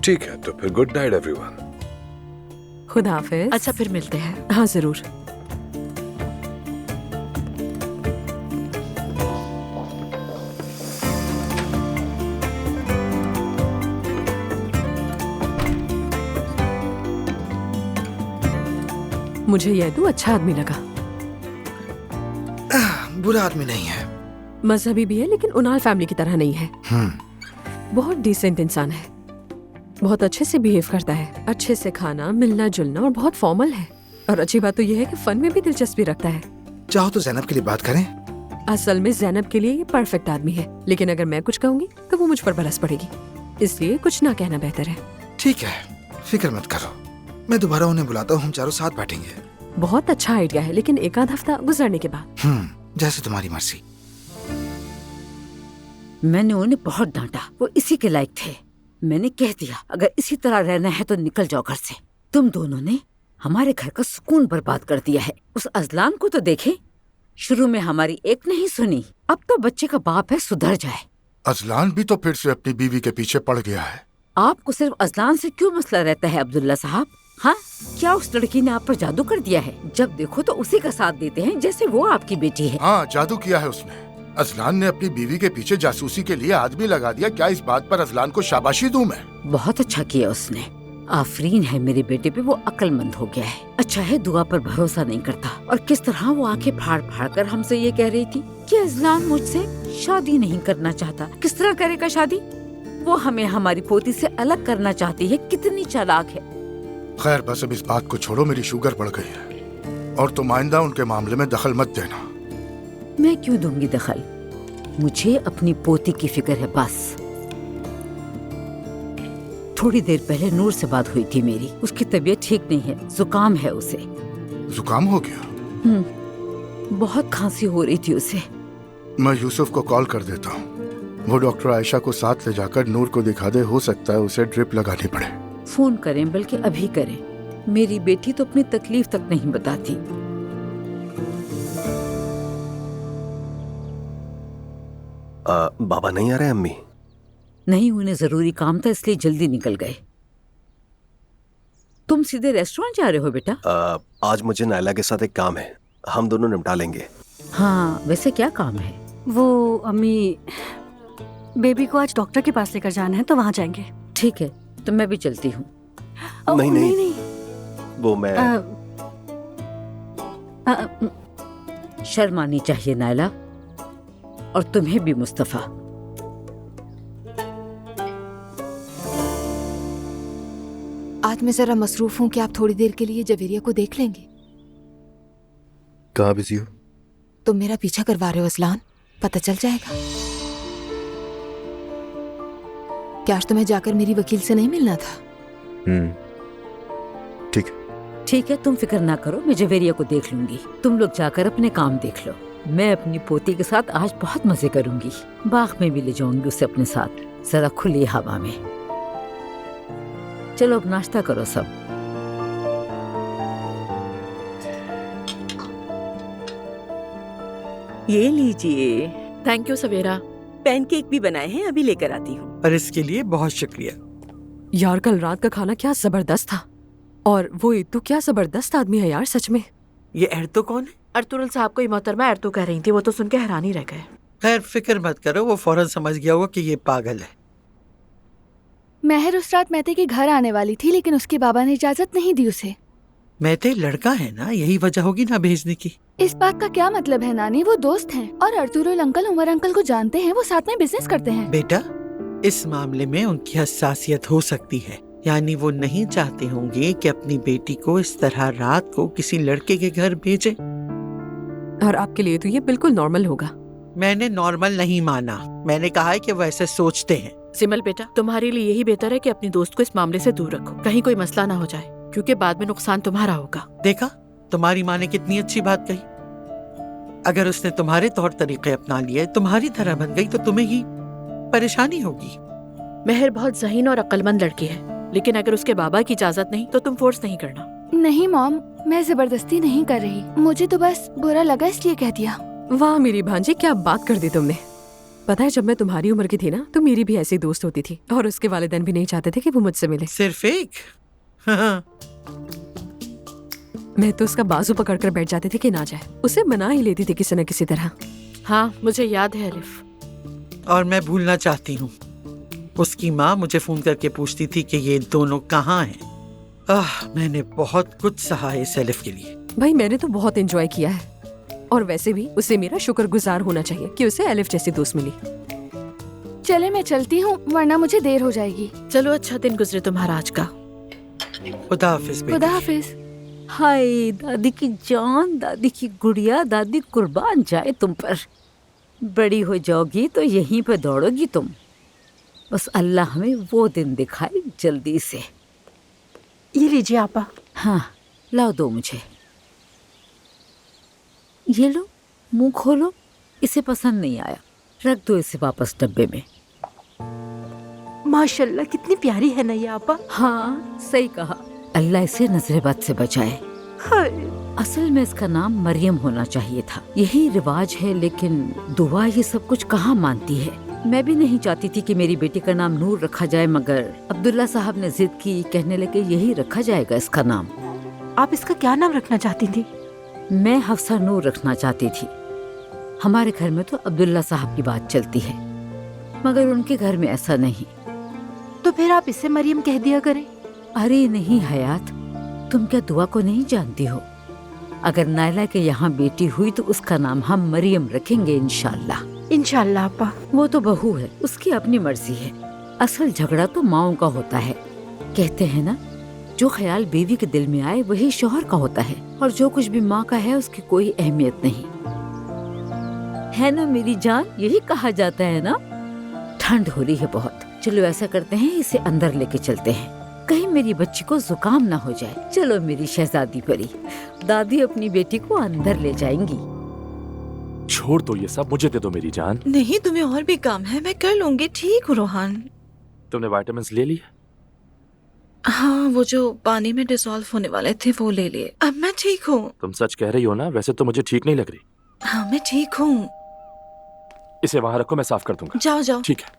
A: ठीक है, तो फिर गुड नाइट एवरीवन।
D: खुदा हाफिज। अच्छा फिर मिलते हैं। हाँ जरूर। मुझे यदू अच्छा आदमी लगा।
K: बुरा आदमी नहीं है।
N: मजहबी भी है लेकिन उनाल फैमिली की तरह नहीं है। बहुत डिसेंट इंसान है, बहुत अच्छे से बिहेव करता है, अच्छे से खाना, मिलना जुलना और बहुत फॉर्मल है। और अच्छी बात तो यह है कि फन में भी दिलचस्पी रखता है।
K: चाहो तो जैनब के लिए बात करें।
N: असल में जैनब के लिए ये परफेक्ट आदमी है, लेकिन अगर मैं कुछ कहूंगी तो वो मुझ पर बरस पड़ेगी, इसलिए कुछ ना कहना बेहतर है।
K: ठीक है, फिक्र मत करो, मैं दोबारा उन्हें बुलाता हूँ, हम चारों साथ बैठेंगे।
N: बहुत अच्छा आइडिया है, लेकिन एक आध हफ्ता गुजरने के बाद।
K: जैसे तुम्हारी मर्जी।
G: मैंने उन्हें बहुत डांटा, वो इसी के लायक थे। मैंने कह दिया अगर इसी तरह रहना है तो निकल जाओ घर से। तुम दोनों ने हमारे घर का सुकून बर्बाद कर दिया है। उस अजलान को तो देखे, शुरू में हमारी एक नहीं सुनी, अब तो बच्चे का बाप है, सुधर जाए।
L: अजलान भी तो फिर से अपनी बीवी के पीछे पड़ गया है।
G: आपको सिर्फ अजलान से क्यों मसला रहता है अब्दुल्ला साहब? हाँ, क्या उस लड़की ने आप पर जादू कर दिया है? जब देखो तो उसी का साथ देते हैं जैसे वो आपकी बेटी है।
L: हाँ, जादू किया है उसने। अजलान ने अपनी बीवी के पीछे जासूसी के लिए आदमी लगा दिया। क्या इस बात पर अजलान को शाबाशी दूं मैं?
G: बहुत अच्छा किया उसने। आफरीन है मेरे बेटे पे, वो अक्लमंद हो गया है। अच्छा है दुआ पर भरोसा नहीं करता। और किस तरह वो आंखें फाड़ फाड़ कर हमसे ये कह रही थी कि अजलान मुझसे शादी नहीं करना चाहता। किस तरह करेगा शादी? वो हमें हमारी पोती से अलग करना चाहती है। कितनी चालाक है।
L: खैर बस अब इस बात को छोड़ो, मेरी शुगर बढ़ गई है और तुम आइंदा उनके मामले में दखल मत देना।
G: मैं क्यों दूंगी दखल? मुझे अपनी पोती की फिक्र है बस। थोड़ी देर पहले नूर से बात हुई थी मेरी, उसकी तबीयत ठीक नहीं है, जुकाम है उसे।
L: जुकाम हो गया?
G: बहुत खांसी हो रही थी उसे।
L: मैं यूसुफ को कॉल कर देता हूँ, वो डॉक्टर आयशा को साथ ले जाकर नूर को दिखा दे, हो सकता है उसे ड्रिप लगानी पड़े।
G: फोन करें, बल्कि अभी करें। मेरी बेटी तो अपनी तकलीफ तक नहीं बताती।
O: बाबा नहीं आ रहे अम्मी?
G: नहीं, उन्हें जरूरी काम था इसलिए जल्दी निकल गए। तुम सीधे रेस्टोरेंट जा रहे हो बेटा?
O: आज मुझे नायला के साथ एक काम है, हम दोनों निपटा लेंगे।
G: हाँ, वैसे क्या काम है?
E: वो अम्मी, बेबी को आज डॉक्टर के पास लेकर जाना है तो वहाँ जाएंगे।
G: ठीक है, तो मैं भी चलती हूँ।
O: नहीं, नहीं वो मैं
G: शर्म आनी चाहिए नायला, और तुम्हें भी मुस्तफा।
N: आज मैं जरा मसरूफ हूँ कि आप थोड़ी देर के लिए जवेरिया को देख लेंगे।
F: कहाँ बिजी हो?
N: तुम मेरा पीछा करवा रहे हो अजलान, पता चल जाएगा। क्या आज तुम्हें जाकर मेरी वकील से नहीं मिलना था?
G: ठीक है, तुम फिक्र ना करो, मैं जवेरिया को देख लूंगी। तुम लोग जाकर अपने काम देख लो। मैं अपनी पोती के साथ आज बहुत मजे करूंगी। बाग में भी ले जाऊंगी उसे अपने साथ, जरा खुली हवा में। चलो अब नाश्ता करो सब।
D: ये लीजिए। Thank you Savera.
Q: पैनकेक भी बनाए हैं, अभी लेकर आती हूँ।
P: और इसके लिए बहुत शुक्रिया।
R: यार कल रात का खाना क्या जबरदस्त था, और वो इत्तू क्या जबरदस्त आदमी है यार, सच में।
P: ये एर्तो कौन है?
D: अर्तुरुल साहब को मोहतरमा एर्तो कह रही थी, वो तो सुन के हैरान ही रह गए।
P: खैर फिक्र मत करो, वो फौरन समझ गया होगा कि ये पागल है।
I: महर उस रात मेहते के घर आने वाली थी, लेकिन उसके बाबा ने इजाजत नहीं दी उसे।
P: मेहते लड़का है ना, यही वजह होगी ना भेजने की।
I: इस बात का क्या मतलब है नानी? वो दोस्त हैं और अर्तुरुल अंकल उमर अंकल को जानते हैं, वो साथ में बिजनेस करते हैं।
P: बेटा, इस मामले में उनकी हसासियत हो सकती है, यानी वो नहीं चाहते होंगे कि अपनी बेटी को इस तरह रात को किसी लड़के के घर भेजे।
R: और आपके लिए तो ये बिल्कुल नॉर्मल होगा।
P: मैंने नॉर्मल नहीं माना, मैंने कहा है कि वो ऐसे सोचते हैं।
D: सिमल बेटा, तुम्हारे लिए यही बेहतर है कि अपनी दोस्त को इस मामले से दूर रखो, कहीं कोई मसला ना हो जाए, क्योंकि बाद में नुकसान तुम्हारा होगा।
P: देखा, तुम्हारी माँ ने कितनी अच्छी बात कही। अगर उसने तुम्हारे तौर तरीके अपना लिए, तुम्हारी तरह बन गई, तो तुम्हें ही परेशानी होगी।
D: महर बहुत ज़हीन और अक्लमंद लड़की है, लेकिन अगर उसके बाबा की इजाजत नहीं तो तुम फोर्स नहीं करना।
I: नहीं मॉम, मैं जबरदस्ती नहीं कर रही, मुझे तो बस बुरा लगा इसलिए कह दिया।
R: वाह मेरी भांजी, क्या बात कर दी तुमने। पता है, जब मैं तुम्हारी उम्र की थी ना, तो मेरी भी ऐसी दोस्त होती थी, और उसके वालिदैन भी नहीं चाहते थे कि वो मुझसे मिले।
P: सिर्फ एक?
R: मैं तो उसका बाजू पकड़कर बैठ जाती थी कि ना जाए, उसे मना ही लेती थी किसी न किसी तरह।
D: हाँ, मुझे याद है अलिफ।
P: और मैं भूलना चाहती हूँ, उसकी माँ मुझे फोन करके पूछती थी कि ये दोनों कहाँ हैं। मैंने बहुत कुछ सहा है इस एलिफ के लिए।
R: भाई मैंने तो बहुत एंजॉय किया है, और वैसे भी उसे मेरा शुक्रगुजार होना चाहिए कि उसे एलिफ जैसी दोस्त मिली।
I: चले मैं चलती हूँ, वरना मुझे देर हो जाएगी।
D: चलो, अच्छा दिन गुजरे तुम्हारा आज का।
P: खुदा हाफिज।
I: खुदा हाफिज।
G: हाय दादी की जान, दादी की गुड़िया, दादी कुर्बान जाए तुम पर। बड़ी हो जाओगी तो यहीं पे दौड़ोगी तुम। बस अल्लाह हमें वो दिन दिखाए जल्दी से।
D: ये लीजिए आपा।
G: हाँ, लाओ दो मुझे। ये लो, मुंह खोलो। इसे पसंद नहीं आया, रख दो इसे वापस डब्बे में।
N: माशाल्लाह, कितनी प्यारी है ना ये आपा।
G: हाँ, सही कहा। अल्लाह इसे नजरे बद से बचाए। असल में इसका नाम मरियम होना चाहिए था, यही रिवाज है, लेकिन दुआ ये सब कुछ कहाँ मानती है। मैं भी नहीं चाहती थी कि मेरी बेटी का नाम नूर रखा जाए, मगर अब्दुल्ला साहब ने जिद की, कहने लगे यही रखा जाएगा इसका नाम।
N: आप इसका क्या नाम रखना चाहती थी?
G: मैं हफ्सा नूर रखना चाहती थी। हमारे घर में तो अब्दुल्ला साहब की बात चलती है, मगर उनके घर में ऐसा नहीं।
N: तो फिर आप इसे मरियम कह दिया करें।
G: अरे नहीं हयात, तुम क्या दुआ को नहीं जानती हो? अगर नायला के यहाँ बेटी हुई तो उसका नाम हम मरियम रखेंगे इंशाल्लाह।
N: इंशाल्लाह आपा।
G: वो तो बहू है, उसकी अपनी मर्जी है। असल झगड़ा तो माओं का होता है। कहते हैं ना, जो ख्याल बीवी के दिल में आए वही शौहर का होता है, और जो कुछ भी माँ का है उसकी कोई अहमियत नहीं है ना मेरी जान, यही कहा जाता है ना। ठंड हो रही है बहुत, चलो ऐसा करते हैं इसे अंदर लेके चलते हैं, कहीं मेरी बच्ची को जुकाम ना हो जाए। चलो मेरी शहजादी परी, दादी अपनी बेटी को अंदर ले जाएंगी।
C: छोड़ दो ये सब, मुझे दे दो मेरी जान।
S: नहीं, तुम्हें और भी काम है, मैं कर लूंगी। ठीक हूँ रोहान।
C: तुमने विटामिन्स ले लिए?
S: हाँ, वो जो पानी में डिसॉल्व होने वाले थे वो ले लिए। अब मैं ठीक हूँ।
C: तुम सच कह रही हो ना? वैसे तो मुझे ठीक नहीं लग रही।
S: हाँ, मैं ठीक हूँ।
C: इसे वहां रखो, मैं साफ कर दूंगा।
S: जाओ जाओ।
C: ठीक है।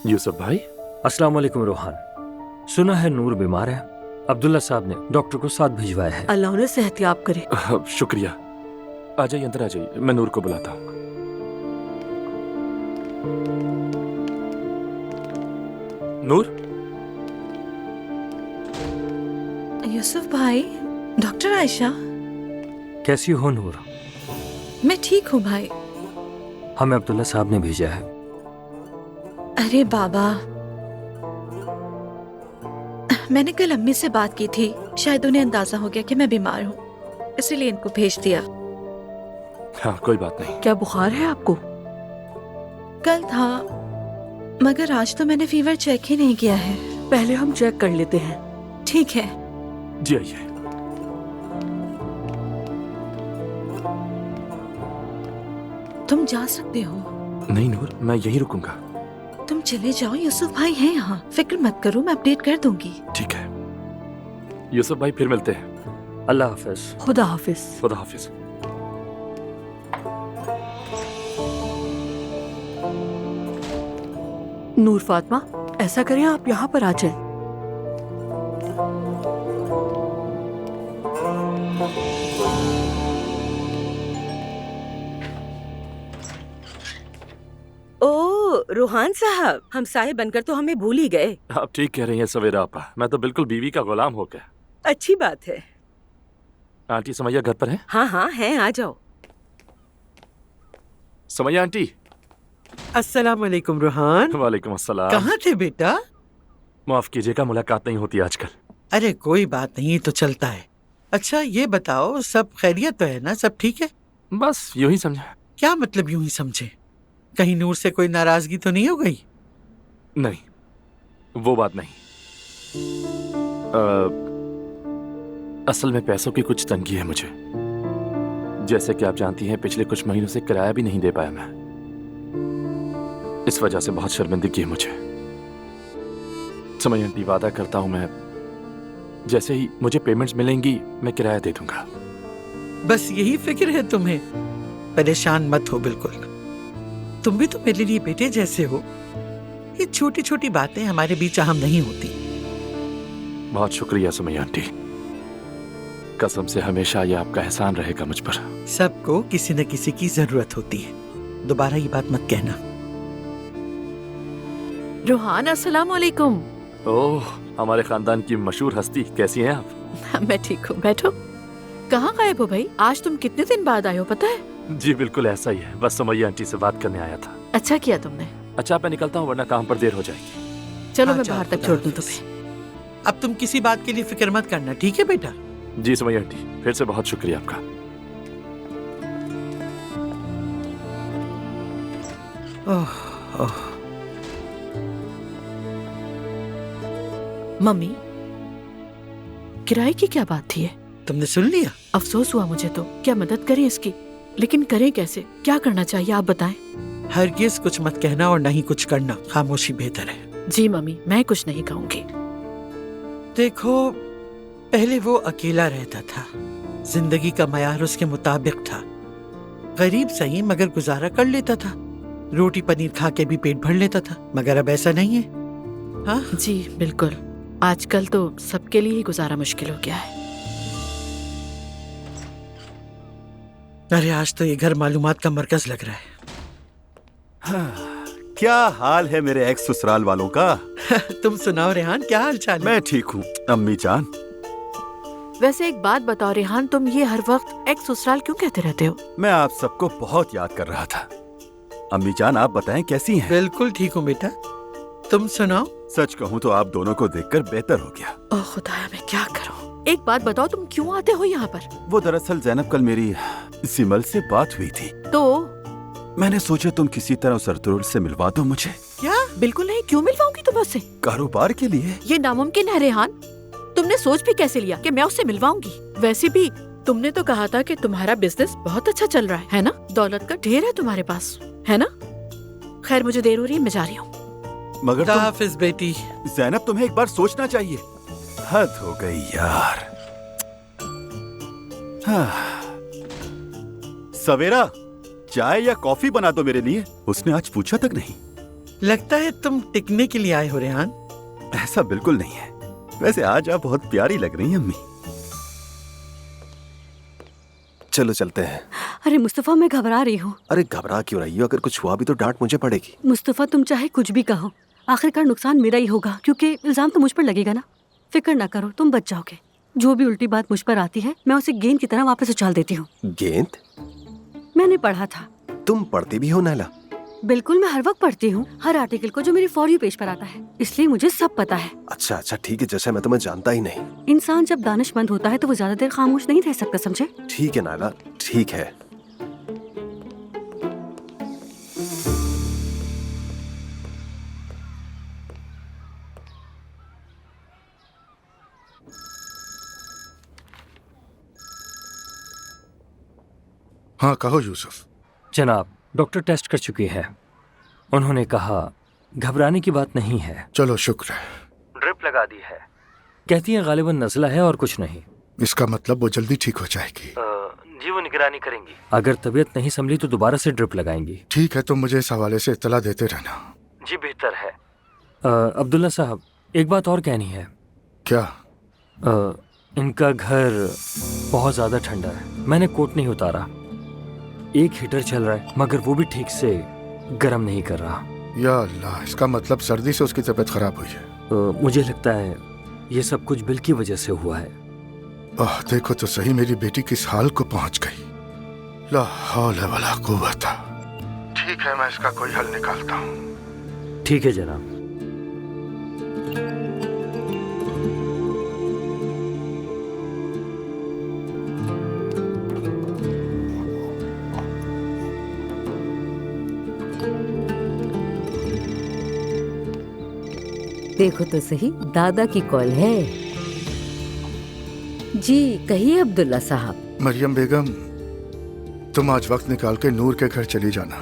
C: यूसुफ भाई।
T: अस्सलाम वालेकुम रोहान। सुना है नूर बीमार है, अब्दुल्ला साहब ने डॉक्टर को साथ भिजवाया है।
D: अल्लाह उन्हें सेहतयाब करे।
C: शुक्रिया। आ जाइए, अंदर आ जाइए, मैं नूर को बुलाता हूँ। नूर।
S: यूसुफ भाई, डॉक्टर आयशा।
T: कैसी हो नूर?
S: मैं ठीक हूँ भाई।
T: हमें अब्दुल्ला साहब ने भेजा है।
S: अरे बाबा, मैंने कल अम्मी से बात की थी, शायद उन्हें अंदाजा हो गया कि मैं बीमार हूँ, इसलिए इनको भेज दिया।
C: हाँ, कोई बात नहीं।
D: क्या बुखार है आपको?
S: कल था, मगर आज तो मैंने फीवर चेक ही नहीं किया है।
D: पहले हम चेक कर लेते हैं।
S: ठीक है।
C: जी आइए।
S: तुम जा सकते हो।
C: नहीं नूर, मैं यहीं रुकूंगा।
S: तुम चले जाओ, यूसुफ भाई हैं यहाँ, फिक्र मत करो, मैं अपडेट कर दूंगी।
C: ठीक है यूसुफ भाई, फिर मिलते हैं।
T: अल्लाह हाफिज।
D: खुदा हाफिज।
C: खुदा हाफिज।
D: नूर फातिमा, ऐसा करें आप यहाँ पर आ जाएं।
Q: ओ रोहान साहब, हम साहे बनकर तो हमें भूल ही गए।
C: आप ठीक कह रही हैं सवेरा आपा, मैं तो बिल्कुल बीवी का गुलाम हो गया।
Q: अच्छी बात है।
C: आंटी समैया घर पर है?
Q: हाँ हाँ हैं, आ जाओ।
C: समैया आंटी।
P: अस्सलाम वालेकुम रोहान।
C: वालेकुम अस्सलाम।
P: कहाँ थे बेटा?
C: माफ कीजिएगा, मुलाकात नहीं होती आजकल।
P: अरे कोई बात नहीं, तो चलता है। अच्छा ये बताओ, सब खैरियत तो है ना? सब ठीक है?
C: बस यूं ही समझा। क्या
P: मतलब यूं ही समझे? कहीं नूर से कोई नाराजगी तो नहीं हो गई?
C: नहीं, वो बात नहीं। असल में पैसों की कुछ तंगी है मुझे। जैसे कि आप जानती हैं, पिछले कुछ महीनों से किराया भी नहीं दे पाया मैं। इस वजह से बहुत शर्मिंदगी है मुझे। समय आंटी, वादा करता हूं मैं जैसे ही मुझे पेमेंट्स मिलेंगी मैं किराया दे दूंगा।
P: बस यही फिक्र है तुम्हें? परेशान मत हो बिल्कुल। तुम भी तो मेरे लिए बेटे जैसे हो। ये छोटी छोटी बातें हमारे बीच अहम नहीं होती।
C: बहुत शुक्रिया सुमय आंटी, कसम से हमेशा ये आपका एहसान रहेगा मुझ पर।
P: सबको किसी न किसी की जरूरत होती है, दोबारा ये बात मत कहना।
D: रोहान, अस्सलाम वालेकुम।
C: ओह, हमारे खानदान की मशहूर हस्ती, कैसी हैं आप?
D: मैं ठीक हूँ, बैठो। कहाँ गायब हो भाई? आज तुम कितने दिन बाद आए हो पता है?
C: जी बिल्कुल ऐसा ही है, बस सुमैया आंटी से बात करने आया था।
D: अच्छा किया तुमने।
C: अच्छा मैं निकलता हूँ, वरना काम पर देर हो जाएगी।
D: चलो मैं बाहर तक छोड़ दूँ तुम्हें।
P: अब तुम किसी बात के लिए फिक्र मत करना, ठीक है बेटा?
C: जी सुमैया आंटी, फिर से बहुत शुक्रिया आपका।
D: मम्मी, किराए की क्या बात थी?
P: तुमने सुन लिया?
D: अफसोस हुआ मुझे तो। क्या मदद करें इसकी, लेकिन करें कैसे? क्या करना चाहिए आप बताएं।
P: हरगिज कुछ मत कहना और नहीं कुछ करना, खामोशी बेहतर है।
D: जी मम्मी, मैं कुछ नहीं कहूँगी।
P: देखो, पहले वो अकेला रहता था, जिंदगी का मयार उसके मुताबिक था। गरीब सही मगर गुजारा कर लेता था, रोटी पनीर खा के भी पेट भर लेता था। मगर अब ऐसा नहीं है। हाँ
D: जी बिल्कुल, आजकल तो सबके लिए ही गुजारा मुश्किल हो गया है।
P: अरे आज तो ये घर मालूमात का मरकज लग रहा है।
J: क्या हाल है मेरे एक्स ससुराल वालों का?
P: तुम सुनाओ रेहान, क्या हाल चाल है?
J: मैं ठीक हूँ अम्मी जान।
D: वैसे एक बात बताओ रेहान, तुम ये हर वक्त एक्स ससुराल क्यों कहते रहते हो?
J: मैं आप सबको बहुत याद कर रहा था। अम्मी जान आप बताएं कैसी हैं?
P: बिल्कुल ठीक हूँ बेटा, तुम सुनाओ।
J: सच कहूँ तो आप दोनों को देखकर बेहतर हो गया।
D: ओह खुदाया, मैं क्या करूँ? एक बात बताओ, तुम क्यों आते हो यहाँ पर?
J: वो दरअसल जैनब, कल मेरी सिमल से बात हुई थी,
D: तो
J: मैंने सोचा तुम किसी तरह उस अर्तुरुल से मिलवा दो मुझे।
D: क्या? बिल्कुल नहीं, क्यों मिलवाऊंगी तुम उससे?
J: कारोबार के लिए।
D: ये नामुमकिन है रेहान। तुमने सोच भी कैसे लिया कि मैं उससे मिलवाऊंगी? वैसे भी तुमने तो कहा था कि तुम्हारा बिजनेस बहुत अच्छा चल रहा है ना? दौलत का ढेर है तुम्हारे पास, है ना? खैर, मुझे देर हो रही है, मैं जा रही हूँ।
J: मगर
P: हाफिज बेटी।
J: जैनब, तुम्हें एक बार सोचना चाहिए। हद हो गई यार। सवेरा, चाय या कॉफी बना दो मेरे लिए। उसने आज पूछा तक नहीं।
P: लगता है तुम टिकने के लिए आए हो रेहान।
J: ऐसा बिल्कुल नहीं है। वैसे आज आप बहुत प्यारी लग रही हैं अम्मी।
O: चलो चलते हैं।
E: अरे मुस्तफा, मैं घबरा रही हूँ।
O: अरे घबरा क्यों रही हो? अगर कुछ हुआ भी तो डांट मुझे पड़ेगी।
E: मुस्तफा, तुम चाहे कुछ भी कहो, आखिरकार नुकसान मेरा ही होगा, क्योंकि इल्जाम तो मुझ पर लगेगा ना। फिक्र ना करो, तुम बच जाओगे। जो भी उल्टी बात मुझ पर आती है, मैं उसे गेंद की तरह वापस उछाल देती हूँ।
O: गेंद?
E: मैंने पढ़ा था।
O: तुम पढ़ती भी हो नैला?
E: बिल्कुल, मैं हर वक्त पढ़ती हूँ, हर आर्टिकल को जो मेरे फॉर यू पेज पर आता है, इसलिए मुझे सब पता है।
O: अच्छा अच्छा, ठीक है, जैसे मैं तुम्हें जानता ही नहीं।
E: इंसान जब दानिशमंद होता है तो वो ज्यादा देर खामोश नहीं रह सकता, समझे?
O: ठीक है नैला, ठीक है।
L: हाँ कहो यूसुफ।
T: जनाब, डॉक्टर टेस्ट कर चुकी है। उन्होंने कहा घबराने की बात नहीं है।
L: चलो शुक्र है।
T: ड्रिप लगा दी है। कहती है गालिबन नज़ला है और कुछ नहीं।
L: इसका मतलब वो जल्दी ठीक हो जाएगी।
T: जी, वो निगरानी करेंगी। अगर तबीयत नहीं संभली तो दोबारा से ड्रिप लगाएंगी।
L: ठीक है, तुम मुझे इस हवाले से इत्तला देते रहना।
T: जी बेहतर है। अब्दुल्ला साहब, एक बात और कहनी है।
L: क्या?
T: इनका घर बहुत ज्यादा ठंडा है। मैंने कोट नहीं उतारा। एक हीटर चल रहा है मगर वो भी ठीक से गर्म नहीं कर रहा।
L: या अल्लाह, इसका मतलब सर्दी से उसकी तबीयत खराब हुई है।
T: मुझे लगता है ये सब कुछ बिल की वजह से हुआ है।
L: देखो तो सही, मेरी बेटी किस हाल को पहुंच गई। ला हौला वला कुव्वता। ठीक है, मैं इसका कोई हल निकालता हूँ।
T: ठीक है जनाब।
G: देखो तो सही, दादा की कॉल है। जी कहिए अब्दुल्ला साहब।
L: मरियम बेगम, तुम आज वक्त निकाल के नूर के घर चली जाना।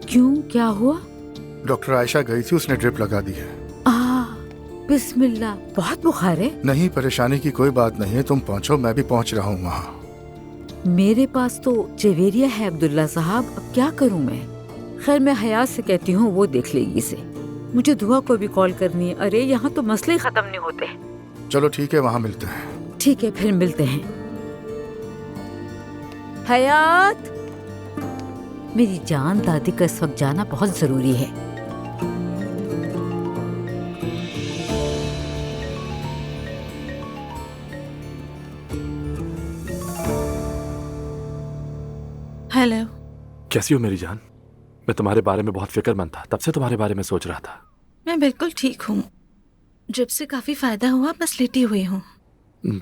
G: क्यों, क्या हुआ?
L: डॉक्टर आयशा गई थी, उसने ड्रिप लगा दी है।
G: बिस्मिल्लाह। बहुत बुखार है?
L: नहीं, परेशानी की कोई बात नहीं है, तुम पहुंचो, मैं भी पहुंच रहा हूँ वहाँ।
G: मेरे पास तो चवेरिया है अब्दुल्ला साहब, अब क्या करूँ मैं? खैर, मैं हयात से कहती हूँ, वो देख लेगी इसे। मुझे धुआ को भी कॉल करनी है। अरे यहाँ तो मसले खत्म नहीं होते।
L: चलो ठीक है, वहाँ मिलते हैं।
G: ठीक है, फिर मिलते हैं। हयात, मेरी जान, दादी का इस वक्त जाना बहुत जरूरी है।
S: हेलो।
C: कैसी हो मेरी जान? मैं तुम्हारे बारे में बहुत फिक्रमंद था, तब से तुम्हारे बारे में सोच रहा था।
S: मैं बिल्कुल ठीक हूँ। ड्रिप से काफी फायदा हुआ, बस लेटी हुई हूँ।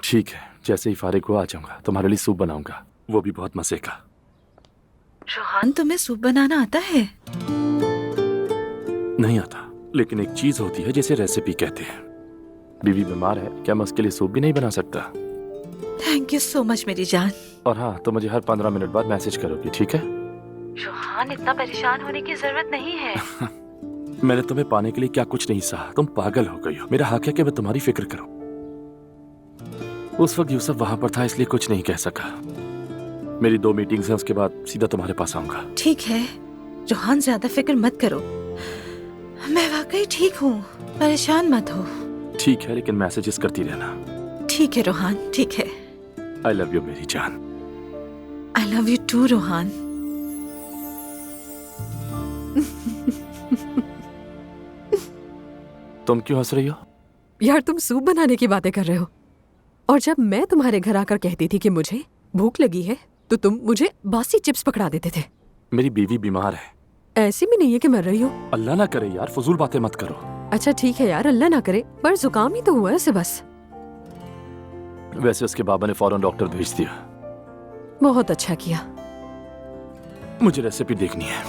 C: ठीक है, जैसे ही फारिग हुआ आ जाऊंगा। तुम्हारे लिए सूप बनाऊंगा, वो भी बहुत मजे का।
S: रोहान, तुम्हें सूप बनाना आता है?
C: नहीं आता, लेकिन एक चीज होती है जिसे रेसिपी कहते हैं। बीवी बीमार है, क्या मैं उसके लिए सूप भी नहीं बना सकता?
S: थैंक यू सो मच मेरी जान।
C: और हाँ, तो मुझे हर 15 मिनट बाद मैसेज करोगी, ठीक है?
S: रोहान, इतना परेशान होने की जरूरत नहीं है।
C: मैंने तुम्हें पाने के लिए क्या कुछ नहीं सहा। तुम पागल हो गई हो। मेरा हक है कि मैं तुम्हारी फिक्र करूं। उस वक्त यूसुफ वहां पर था, इसलिए कुछ नहीं कह सका। मेरी 2 मीटिंग्स हैं, उसके बाद सीधा तुम्हारे पास आऊंगा।
S: ठीक है रोहान, ज्यादा फिक्र मत करो। मैं वाकई ठीक हूँ, परेशान मत हो।
C: ठीक है, लेकिन मैसेजेस करती रहना।
S: ठीक है रोहान, ठीक है।
C: आई लव यू मेरी जान।
S: I love you too Rohan.
C: तुम क्यों हंस रही हो?
R: यार, तुम सूप बनाने की बातें कर रहे हो, और जब मैं तुम्हारे घर आकर कहती थी कि मुझे भूख लगी है तो तुम मुझे बासी चिप्स पकड़ा देते थे।
C: मेरी बीवी बीमार है।
R: ऐसी भी नहीं है कि मर रही हो।
C: अल्लाह ना करे यार, फजूल बातें मत करो।
R: अच्छा ठीक है यार, अल्लाह ना करे, पर जुकाम ही तो हुआ है उसे बस।
C: वैसे उसके बाबा ने फौरन डॉक्टर भेज दिया।
R: बहुत अच्छा किया।
C: मुझे रेसिपी देखनी है,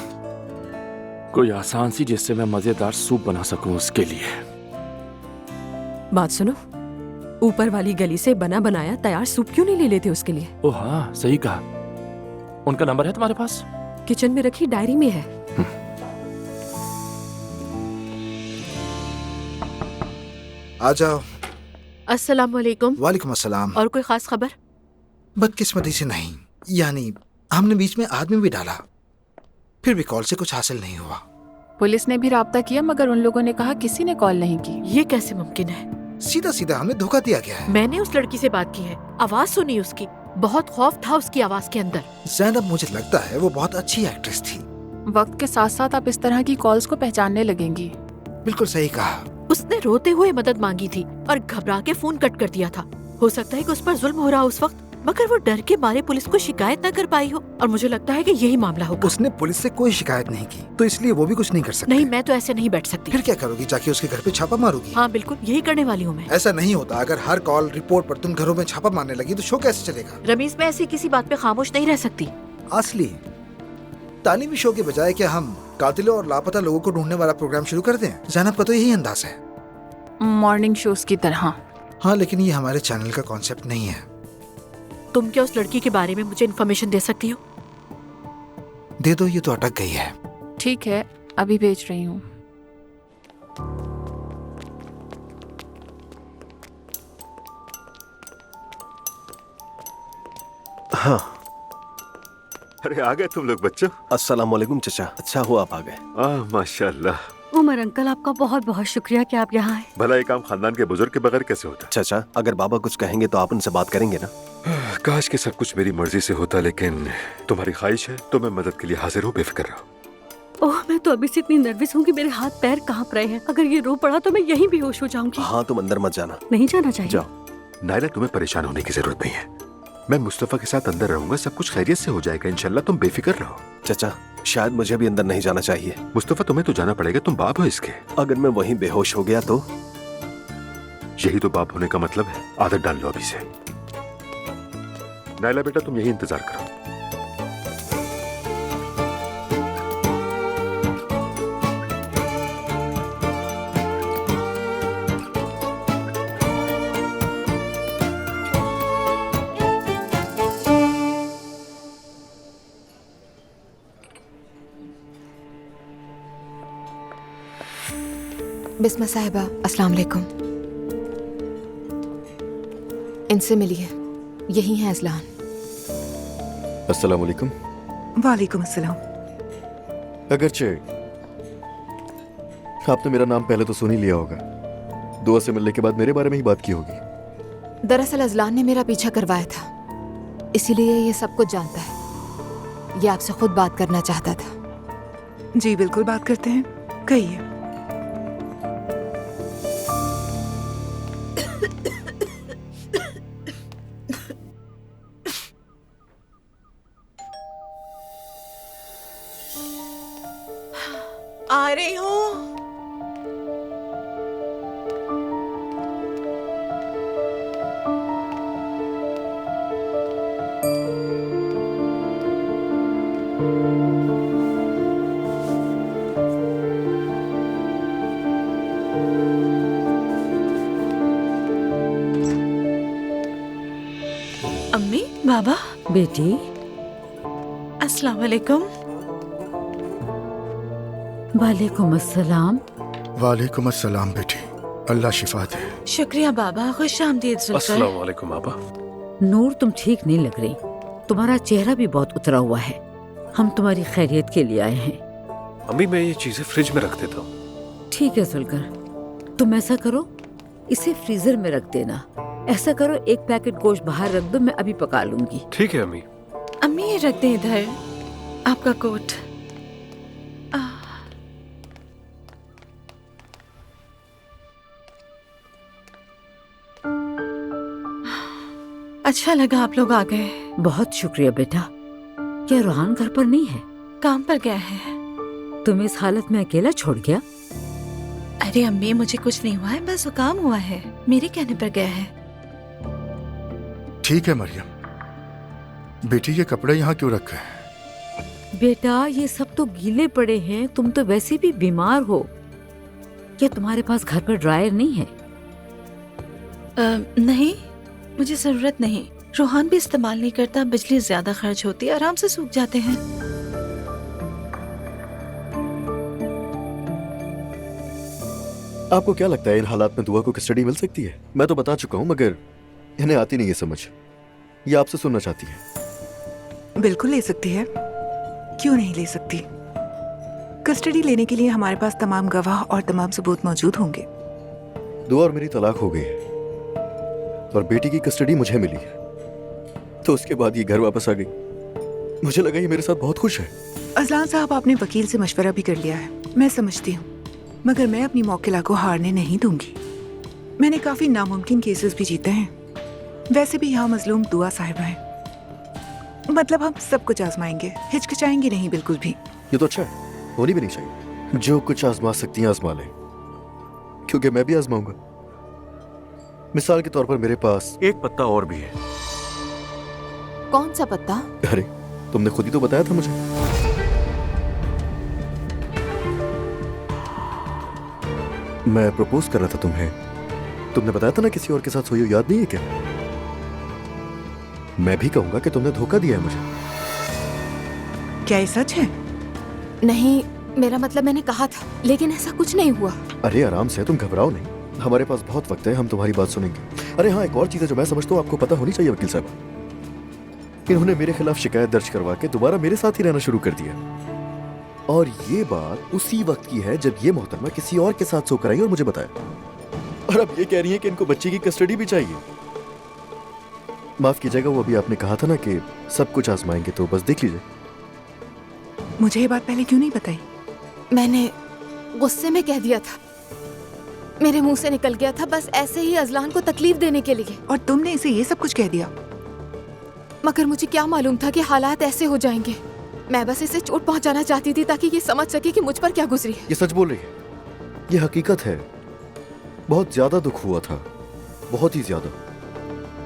C: कोई आसान सी जिससे मैं मजेदार सूप बना सकूं उसके लिए।
R: बात सुनो, ऊपर वाली गली से बना बनाया तैयार सूप क्यों नहीं ले लेते उसके लिए?
C: ओ हाँ, सही कहा। उनका नंबर है तुम्हारे पास?
R: किचन में रखी डायरी में है।
K: आ जाओ।
D: अस्सलाम वालेकुम।
K: वालेकुम अस्सलाम।
D: और कोई खास खबर?
K: बदकिस्मती से नहीं, यानी हमने बीच में आदमी भी डाला, फिर भी कॉल से कुछ हासिल नहीं हुआ।
B: पुलिस ने भी राब्ता किया मगर उन लोगों ने कहा किसी ने कॉल नहीं की।
D: ये कैसे मुमकिन है?
K: सीधा सीधा हमें धोखा दिया गया है।
D: मैंने उस लड़की से बात की है, आवाज सुनी उसकी, बहुत खौफ था उसकी आवाज के अंदर।
K: ज़ैनब, मुझे लगता है वो बहुत अच्छी एक्ट्रेस थी।
B: वक्त के साथ साथ आप इस तरह की कॉल्स को पहचानने लगेंगी।
K: बिल्कुल सही कहा।
D: उसने रोते हुए मदद मांगी थी और घबरा के फोन कट कर दिया था। हो सकता है कि उस पर जुल्म हो रहा उस वक्त, मगर वो डर के मारे पुलिस को शिकायत न कर पाई हो, और मुझे लगता है कि यही मामला होगा।
K: उसने पुलिस से कोई शिकायत नहीं की, तो इसलिए वो भी कुछ नहीं कर सकती।
D: नहीं, मैं तो ऐसे नहीं बैठ सकती।
K: फिर क्या करोगी? जाके उसके घर पे छापा मारोगी?
D: हाँ बिल्कुल, यही करने वाली हूँ मैं।
K: ऐसा नहीं होता। अगर हर कॉल रिपोर्ट पर तुम घरों में छापा मारने लगी तो शो कैसे चलेगा?
D: रमीज, मैं ऐसी किसी बात पे खामोश नहीं रह सकती।
K: असली तालीमी शो के बजाय क्या हम कातिलों और लापता लोगों को ढूंढने वाला प्रोग्राम शुरू कर दें? ज़ैनब का तो यही अंदाज है,
B: मॉर्निंग शोज की तरह।
K: हाँ, लेकिन ये हमारे चैनल का कॉन्सेप्ट नहीं है।
D: तुम क्या उस लड़की के बारे में मुझे इन्फॉर्मेशन दे सकती हो?
K: दे दो, ये तो अटक गई है।
B: ठीक है, अभी भेज रही हूँ।
O: हाँ।
A: अरे आ गए तुम लोग बच्चों।
O: अस्सलाम वालेकुम चचा, अच्छा हुआ आप आ गए।
A: माशाल्लाह।
E: उमर अंकल, आपका बहुत बहुत शुक्रिया कि आप यहाँ आए।
A: भला ये काम खानदान के बुजुर्ग के बगैर कैसे होता?
O: चचा, अगर बाबा कुछ कहेंगे तो आप उनसे बात करेंगे ना?
A: काश कि सब कुछ मेरी मर्जी से होता, लेकिन तुम्हारी ख्वाहिश है तो मैं मदद के लिए हाजिर हूँ, बेफिक्र रहो।
E: ओह, मैं तो अभी से इतनी नर्वस हूँ कि मेरे हाथ पैर कांप रहे हैं। अगर ये रो पड़ा तो मैं यहीं बेहोश हो जाऊंगी।
O: हाँ, तुम अंदर मत जाना।
E: नहीं जाना चाहिए।
A: जाओ। नायला, तुम्हें परेशान होने की जरूरत नहीं है। मैं मुस्तफा के साथ अंदर रहूंगा, सब कुछ खैरियत से हो जाएगा इंशाल्लाह, तुम बेफिक्र रहो।
O: चचा, शायद मुझे भी अंदर नहीं जाना चाहिए।
A: मुस्तफा, तुम्हें तो जाना पड़ेगा, तुम बाप हो इसके।
O: अगर मैं वहीं बेहोश हो गया तो?
A: यही तो बाप होने का मतलब है। आदत डाल लो अभी से। नायला बेटा, तुम यही इंतजार करो।
N: बिस्मा साहिबा, अस्सलाम वालेकुम। इनसे मिलिए, यही है अज़लान।
H: अस्सलाम वालेकुम।
U: वालेकुम अस्सलाम।
H: अगरचे आपने मेरा नाम पहले तो सुन ही लिया होगा, दुआ से मिलने के बाद मेरे बारे में ही बात की होगी।
N: दरअसल अज़लान ने मेरा पीछा करवाया था, इसीलिए ये सब कुछ जानता है। ये आपसे खुद बात करना चाहता था।
U: जी बिल्कुल, बात करते हैं, कहिए।
S: आ रही हूँ। अम्मी, बाबा।
G: बेटी,
S: अस्सलाम वालेकुम।
G: वालेकुम अस्सलाम।
L: वालेकुम अस्सलाम बेटी, अल्लाह शिफा दे।
S: शुक्रिया बाबा, खुश आमदीद।
O: अस्सलाम वालेकुम बाबा।
G: नूर, तुम ठीक नहीं लग रही, तुम्हारा चेहरा भी बहुत उतरा हुआ है। हम तुम्हारी खैरियत के लिए आए हैं।
O: अम्मी, मैं ये चीजें फ्रिज में रख देता हूँ।
G: ठीक है जुलकर, तुम ऐसा करो, इसे फ्रीजर में रख देना। ऐसा करो, एक पैकेट गोश्त बाहर रख दो, मैं अभी पका लूंगी।
O: ठीक है अम्मी।
S: अम्मी, ये रख दे इधर, आपका कोट। अच्छा लगा आप लोग आ गए।
G: बहुत शुक्रिया बेटा। क्या रोहान घर पर नहीं है?
S: काम पर गया है।
G: तुम्हें इस हालत में अकेला छोड़ गया?
S: अरे अम्मी, मुझे कुछ नहीं हुआ है, बस जुकाम हुआ है, मेरे कहने पर गया है।
L: ठीक है मरियम। बेटी ये कपड़े यहाँ क्यों रखे हैं?
G: बेटा ये सब तो गीले पड़े हैं, तुम तो वैसे भी बीमार हो। क्या तुम्हारे पास घर पर ड्रायर नहीं है?
S: नहीं, मुझे जरूरत नहीं। रोहान भी इस्तेमाल नहीं करता, बिजली ज्यादा खर्च होती है, आराम से सूख जाते हैं।
H: आपको क्या लगता है इन हालात में दुआ को कस्टडी मिल सकती है? मैं तो बता चुका हूँ, मगर इन्हें आती नहीं है समझ। ये आपसे सुनना चाहती है।
U: बिल्कुल ले सकती है, क्यों नहीं ले सकती। कस्टडी लेने के लिए हमारे पास तमाम गवाह और तमाम सबूत मौजूद होंगे।
H: दुआ और मेरी तलाक हो गई है और बेटी की कस्टडी मुझे मिली है, तो उसके बाद ये घर वापस आ गई। मुझे लगा ये मेरे साथ बहुत खुश है।
U: अजलान साहब, आपने वकील से मशवरा भी कर लिया है, मैं समझती हूँ, मगर मैं अपनी मौकिला को हारने नहीं दूंगी। मैंने काफी नामुमकिन केसेस भी जीते हैं। वैसे भी यहाँ मजलूम दुआ साहिबा है। मतलब हम सब कुछ आजमाएंगे, हिचकिचाएंगे नहीं बिल्कुल भी।
H: ये तो अच्छा है, होनी भी नहीं चाहिए। जो कुछ आजमा सकती हैं आजमा लें, क्योंकि मैं भी आजमाऊंगा। मिसाल के तौर पर मेरे पास
J: एक पत्ता और भी है।
R: कौन सा पत्ता?
H: अरे तुमने खुद ही तो बताया था मुझे। मैं प्रपोज कर रहा था तुम्हें, तुमने बताया था ना किसी और के साथ सोई हो, याद नहीं है क्या? मैं भी कहूंगा कि तुमने धोखा दिया है मुझे।
U: क्या ये सच है?
R: नहीं, मेरा मतलब मैंने कहा था, लेकिन ऐसा कुछ नहीं हुआ।
H: अरे आराम से, तुम घबराओ नहीं, हमारे पास बहुत वक्त है, हम तुम्हारी बात सुनेंगे। अरे हाँ, एक और चीज है जो मैं समझता हूँ आपको पता होनी चाहिए वकील साहब। इन्होंने मेरे खिलाफ शिकायत दर्ज करवा के दोबारा मेरे साथ ही रहना शुरू कर दिया, और ये बात उसी वक्त की है जब ये मोहतरमा किसी और के साथ सोकर आई और मुझे बताया। और अब ये कह रही है कि इनको बच्चे की कस्टडी भी चाहिए। माफ कीजिएगा, वो अभी आपने कहा था ना कि सब कुछ आजमाएंगे, तो बस देख लीजिए।
U: मुझे ये बात पहले क्यों नहीं बताई?
R: मैंने गुस्से में कह दिया था, मेरे मुंह से निकल गया था, बस ऐसे ही अजलान को तकलीफ देने के लिए।
U: और तुमने इसे ये सब कुछ कह दिया?
R: मगर मुझे क्या मालूम था कि हालात ऐसे हो जाएंगे। मैं बस इसे चोट पहुंचाना चाहती थी ताकि ये समझ सके कि मुझ पर क्या गुजरी है।
H: ये सच बोल रही है, ये हकीकत है। बहुत ज्यादा दुख हुआ था, बहुत ही ज्यादा।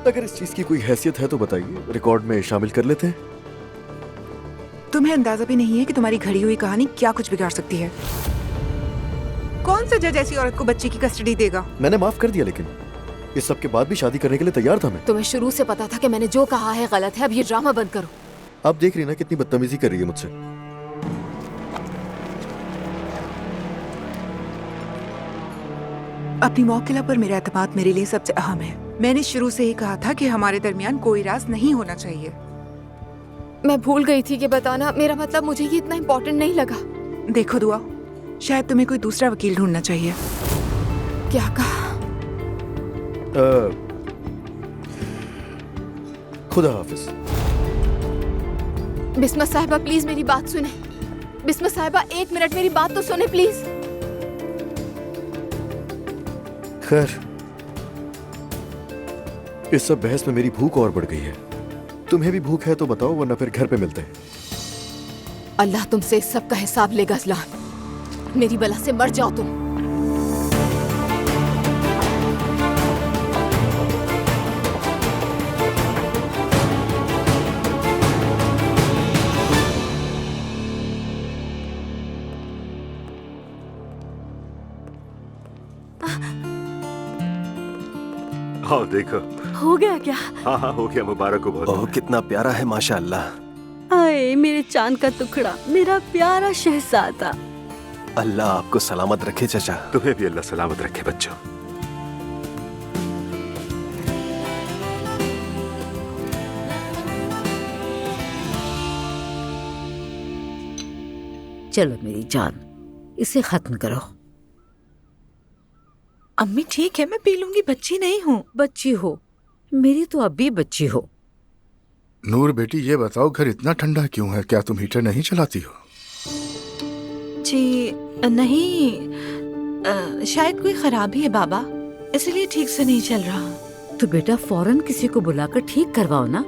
H: अगर इस चीज की कोई हैसियत है तो बताइए, रिकॉर्ड में शामिल कर लेते हैं।
U: तुम्हें अंदाजा भी नहीं है कि तुम्हारी घड़ी हुई कहानी क्या कुछ बिगाड़ सकती है। कौन सा जज ऐसी औरत को बच्चे की कस्टडी देगा?
H: मैंने माफ कर दिया, लेकिन इस सब के बाद भी शादी करने के लिए तैयार था मैं।
R: तुम्हें शुरू से पता था कि मैंने जो कहा है गलत है, अब ये ड्रामा बंद करो।
H: आप देख रही ना कितनी बदतमीजी कर रही है मुझसे।
U: अपनी मौकिला पर मेरा एतमाद मेरे लिए सबसे अहम है। मैंने शुरू से ही कहा था कि हमारे दरमियान कोई राज नहीं होना चाहिए।
R: मैं भूल गई थी कि बताना, मेरा मतलब मुझे ये इतना इम्पोर्टेंट नहीं लगा।
U: देखो दुआ, शायद तुम्हें कोई दूसरा वकील ढूंढना चाहिए।
R: क्या कहा?
H: खुदा हाफिज।
R: बिस्मत साहिबा प्लीज मेरी बात सुने। बिस्मत साहिबा 1 मिनट मेरी बात तो सुने प्लीज।
H: खैर, इस सब बहस में मेरी भूख और बढ़ गई है। तुम्हें भी भूख है तो बताओ, वरना फिर घर पे मिलते हैं।
R: अल्लाह तुमसे इस सब का हिसाब लेगा अजलान। मेरी बला से मर जाओ तुम।
A: हाँ देखो,
E: हो गया क्या?
A: हाँ हाँ हो गया, मुबारक हो। बहुत
O: ओह कितना प्यारा है माशाअल्लाह।
E: आए मेरे चांद का टुकड़ा, मेरा प्यारा शहजादा।
O: अल्लाह आपको सलामत रखे चचा।
A: तुम्हें भी अल्लाह सलामत रखे बच्चों।
G: चलो मेरी जान, इसे खत्म करो।
S: अम्मी ठीक है, मैं पी लूंगी, बच्ची नहीं हूँ।
G: बच्ची हो, मेरी तो अभी बच्ची हो।
L: नूर बेटी ये बताओ, घर इतना ठंडा क्यों है? क्या तुम हीटर नहीं चलाती हो?
S: जी नहीं, शायद कोई खराबी है बाबा, इसलिए ठीक से नहीं चल रहा।
G: तो बेटा फौरन किसी को बुलाकर ठीक करवाओ ना।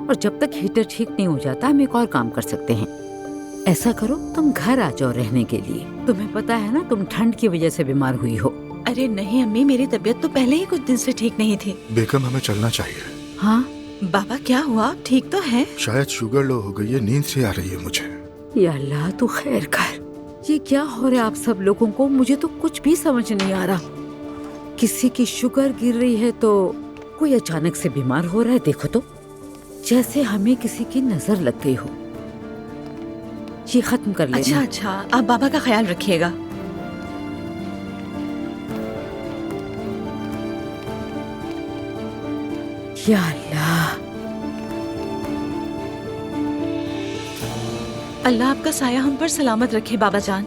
G: और जब तक हीटर ठीक नहीं हो जाता हम एक और काम कर सकते हैं। ऐसा करो, तुम घर आ जाओ रहने के लिए। तुम्हें पता है ना तुम ठंड की वजह से बीमार हुई हो।
S: अरे नहीं अम्मी, मेरी तबीयत तो पहले ही कुछ दिन से ठीक नहीं थी।
L: बेगम हमें चलना चाहिए।
D: हाँ
S: बाबा क्या हुआ, आप ठीक तो है?
L: शायद शुगर लो हो गई है, नींद से आ रही है मुझे।
G: या अल्लाह तू खैर कर। ये क्या हो रहा है आप सब लोगों को? मुझे तो कुछ भी समझ नहीं आ रहा। किसी की शुगर गिर रही है तो कोई अचानक से बीमार हो रहा है। देखो तो जैसे हमें किसी की नजर लग गई हो। ये खत्म कर लेना।
S: अच्छा अच्छा, आप बाबा का ख्याल रखिएगा।
G: या अल्लाह,
S: अल्लाह आपका साया हम पर सलामत रखे बाबा जान।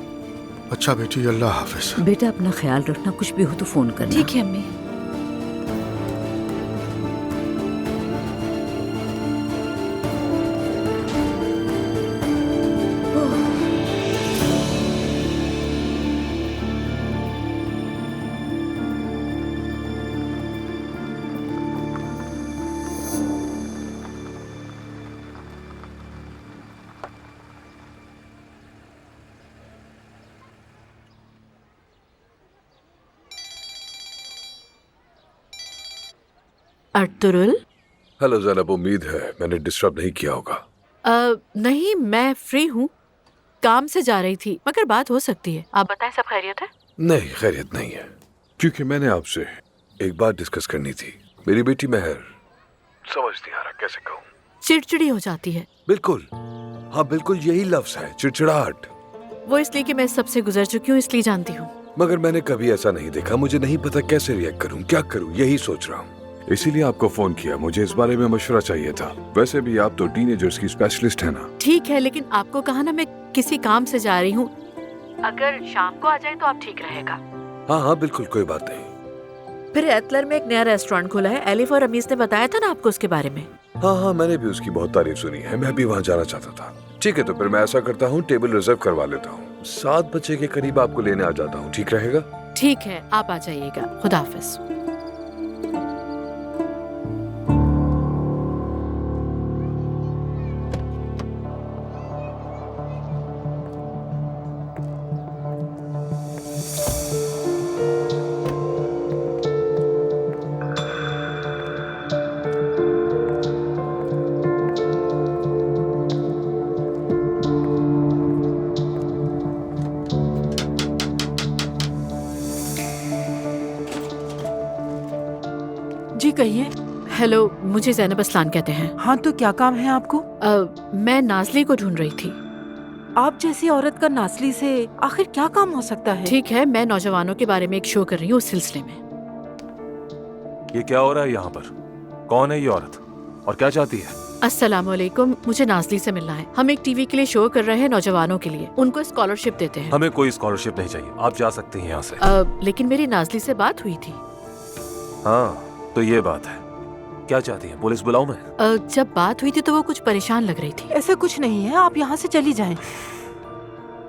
L: अच्छा बेटी, अल्लाह हाफिज।
G: बेटा अपना ख्याल रखना, कुछ भी हो तो फोन करना।
S: ठीक है अम्मी।
D: अर्तुरुल।
A: हेलो ज़ैनब, उम्मीद है मैंने डिस्टर्ब नहीं किया होगा।
D: नहीं, मैं फ्री हूँ, काम से जा रही थी, मगर बात हो सकती है। आप बताएं, सब खैरियत है?
A: नहीं, खैरियत नहीं है, क्योंकि मैंने आपसे एक बात डिस्कस करनी थी। मेरी बेटी मेहर, समझ नहीं आ रहा कैसे कहूँ,
D: चिड़चिड़ी हो जाती है।
A: बिल्कुल, हाँ बिल्कुल यही लफ्ज है, चिड़चिड़ाहट।
D: वो इसलिए कि मैं सबसे गुजर चुकी हूँ, इसलिए जानती हूँ।
A: मगर मैंने कभी ऐसा नहीं देखा। मुझे नहीं पता कैसे रिएक्ट करूँ, क्या करूँ, यही सोच रहा हूँ। इसीलिए आपको फोन किया, मुझे इस बारे में मशवरा चाहिए था। वैसे भी आप तो टीनेजर्स की स्पेशलिस्ट है ना।
D: ठीक है, लेकिन आपको कहा ना मैं किसी काम से जा रही हूँ, अगर शाम को आ जाए तो आप ठीक रहेगा।
A: हाँ हाँ बिल्कुल, कोई बात नहीं।
D: फिर एतलर में एक नया रेस्टोरेंट खुला है, एलिफ और अमीस ने बताया था ना आपको उसके बारे में।
A: हाँ हाँ, मैंने भी उसकी बहुत तारीफ सुनी है, मैं भी वहाँ जाना चाहता था। ठीक है, तो फिर मैं ऐसा करता हूँ, टेबल रिजर्व करवा लेता हूँ। 7 बजे के करीब आपको लेने आ जाता हूँ, ठीक रहेगा?
D: ठीक है, आप आ जाइएगा। खुदा हाफिज। जी कहिए। हेलो, मुझे ज़ैनब असलान कहते हैं।
M: हाँ, तो क्या काम है आपको?
D: मैं नाज़ली को ढूंढ रही थी।
M: आप जैसी औरत का नाज़ली से आखिर क्या काम हो सकता है?
D: ठीक है, मैं नौजवानों के बारे में एक शो कर रही हूँ उस सिलसिले में।
C: ये क्या हो रहा है यहाँ पर? कौन है ये औरत और क्या चाहती है?
D: अस्सलामुअलैकुम, मुझे नाज़ली से मिलना है। हम एक टीवी के लिए शो कर रहे हैं नौजवानों के लिए, उनको स्कॉलरशिप देते हैं।
C: हमें कोई स्कॉलरशिप नहीं चाहिए, आप जा सकती हैं यहाँ से।
D: लेकिन मेरी नाज़ली से बात हुई थी।
C: हाँ, तो ये बात है। क्या चाहती हैं? पुलिस बुलाऊं मैं?
D: जब बात हुई थी तो वो कुछ परेशान लग रही थी।
M: ऐसा कुछ नहीं है, आप यहाँ से चली जाएं।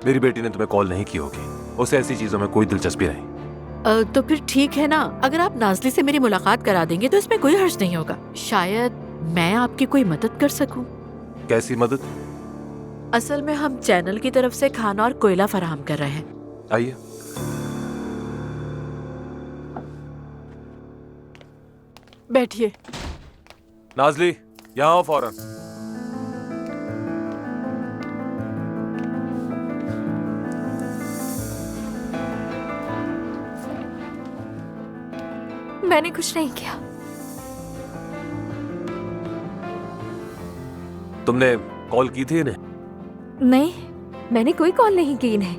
C: मेरी बेटी ने तुम्हें कॉल नहीं की होगी, उसे ऐसी चीजों में कोई दिलचस्पी नहीं।
D: तो फिर ठीक है ना, अगर आप नाज़ली से मेरी मुलाकात करा देंगे तो इसमें कोई हर्ज नहीं होगा। शायद मैं आपकी कोई मदद कर सकूं।
C: कैसी मदद?
D: असल में हम चैनल की तरफ से खाना और कोयला फराहम कर रहे हैं।
C: आइए।
M: बैठिए।
C: नाज़ली, यहाँ आओ फौरन।
B: मैंने कुछ नहीं किया।
C: तुमने कॉल की थी इन्हें?
N: नहीं, मैंने कोई कॉल नहीं की इन्हें।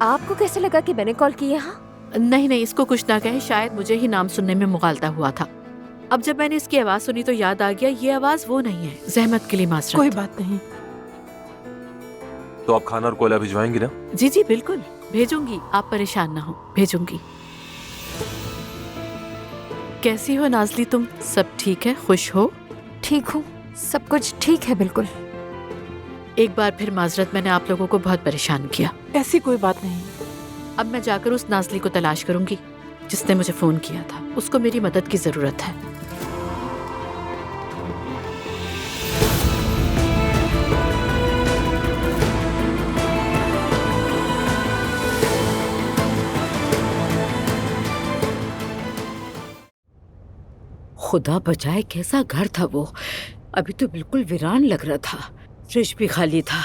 N: आपको कैसे लगा कि मैंने कॉल की? यहाँ
D: नहीं नहीं, इसको कुछ ना कहे, शायद मुझे ही नाम सुनने में मुगालता हुआ था। अब जब मैंने इसकी आवाज सुनी तो याद आ गया ये आवाज वो नहीं है। जहमत के लिए माजरत।
M: कोई बात नहीं।
C: तो आप खाना और कोयला भिजवाएंगी ना?
D: जी जी बिल्कुल भेजूंगी, आप परेशान ना हो, भेजूंगी। कैसी हो नाज़ली तुम? सब ठीक है? खुश हो?
B: ठीक हूँ, सब कुछ ठीक है बिल्कुल।
D: एक बार फिर माजरत, मैंने आप लोगों को बहुत परेशान किया।
M: ऐसी कोई बात नहीं।
D: अब मैं जाकर उस नाज़ली को तलाश करूंगी जिसने मुझे फोन किया था। उसको मेरी मदद की जरूरत है।
G: खुदा बचाए, कैसा घर था वो। अभी तो बिल्कुल वीरान लग रहा था। फ्रिज भी खाली था,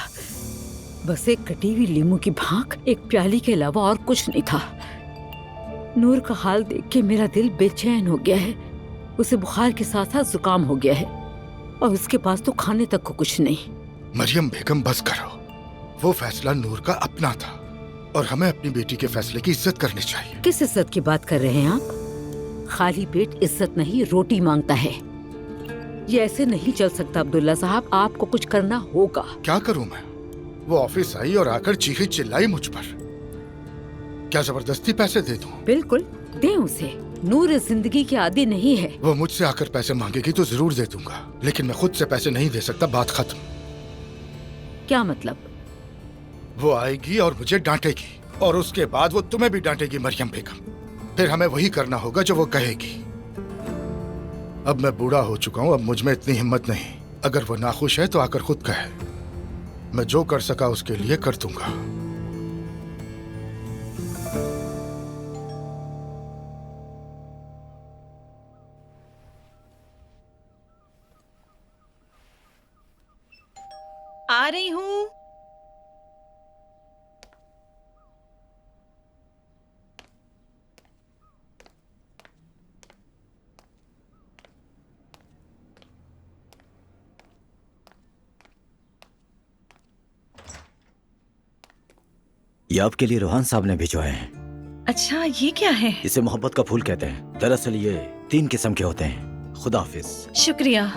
G: बस एक कटी हुई लीमू की भांग, एक प्याली के अलावा और कुछ नहीं था। नूर का हाल देख के मेरा दिल बेचैन हो गया है। उसे बुखार के साथ साथ जुकाम हो गया है और उसके पास तो खाने तक को कुछ नहीं।
L: मरियम बेगम बस करो, वो फैसला नूर का अपना था और हमें अपनी बेटी के फैसले की इज्जत करनी चाहिए।
G: किस इज्जत की बात कर रहे हैं आप? खाली पेट इज्जत नहीं, रोटी मांगता है। ये ऐसे नहीं चल सकता अब्दुल्ला साहब, आपको कुछ करना होगा।
L: क्या करूं मैं? वो ऑफिस आई और आकर चीखी चिल्लाई मुझ पर। क्या जबरदस्ती पैसे दे दूं?
G: बिल्कुल दें उसे। नूर इस जिंदगी की आदी नहीं है।
L: वो मुझसे आकर पैसे मांगेगी तो जरूर दे दूंगा, लेकिन मैं खुद से पैसे नहीं दे सकता। बात खत्म।
G: क्या मतलब?
L: वो आएगी और मुझे डांटेगी और उसके बाद वो तुम्हें भी डांटेगी मरियम बेगम। फिर हमें वही करना होगा जो वो कहेगी। अब मैं बूढ़ा हो चुका हूँ, अब मुझ में इतनी हिम्मत नहीं। अगर वो नाखुश है तो आकर खुद कहे। मैं जो कर सका उसके लिए कर दूंगा।
S: आ रही हूँ।
F: ये आपके लिए रोहान साहब ने भिजवाए हैं।
S: अच्छा, ये क्या है?
F: इसे मोहब्बत का फूल कहते हैं। दरअसल ये 3 किस्म के होते हैं। खुदा हाफिज।
S: शुक्रिया।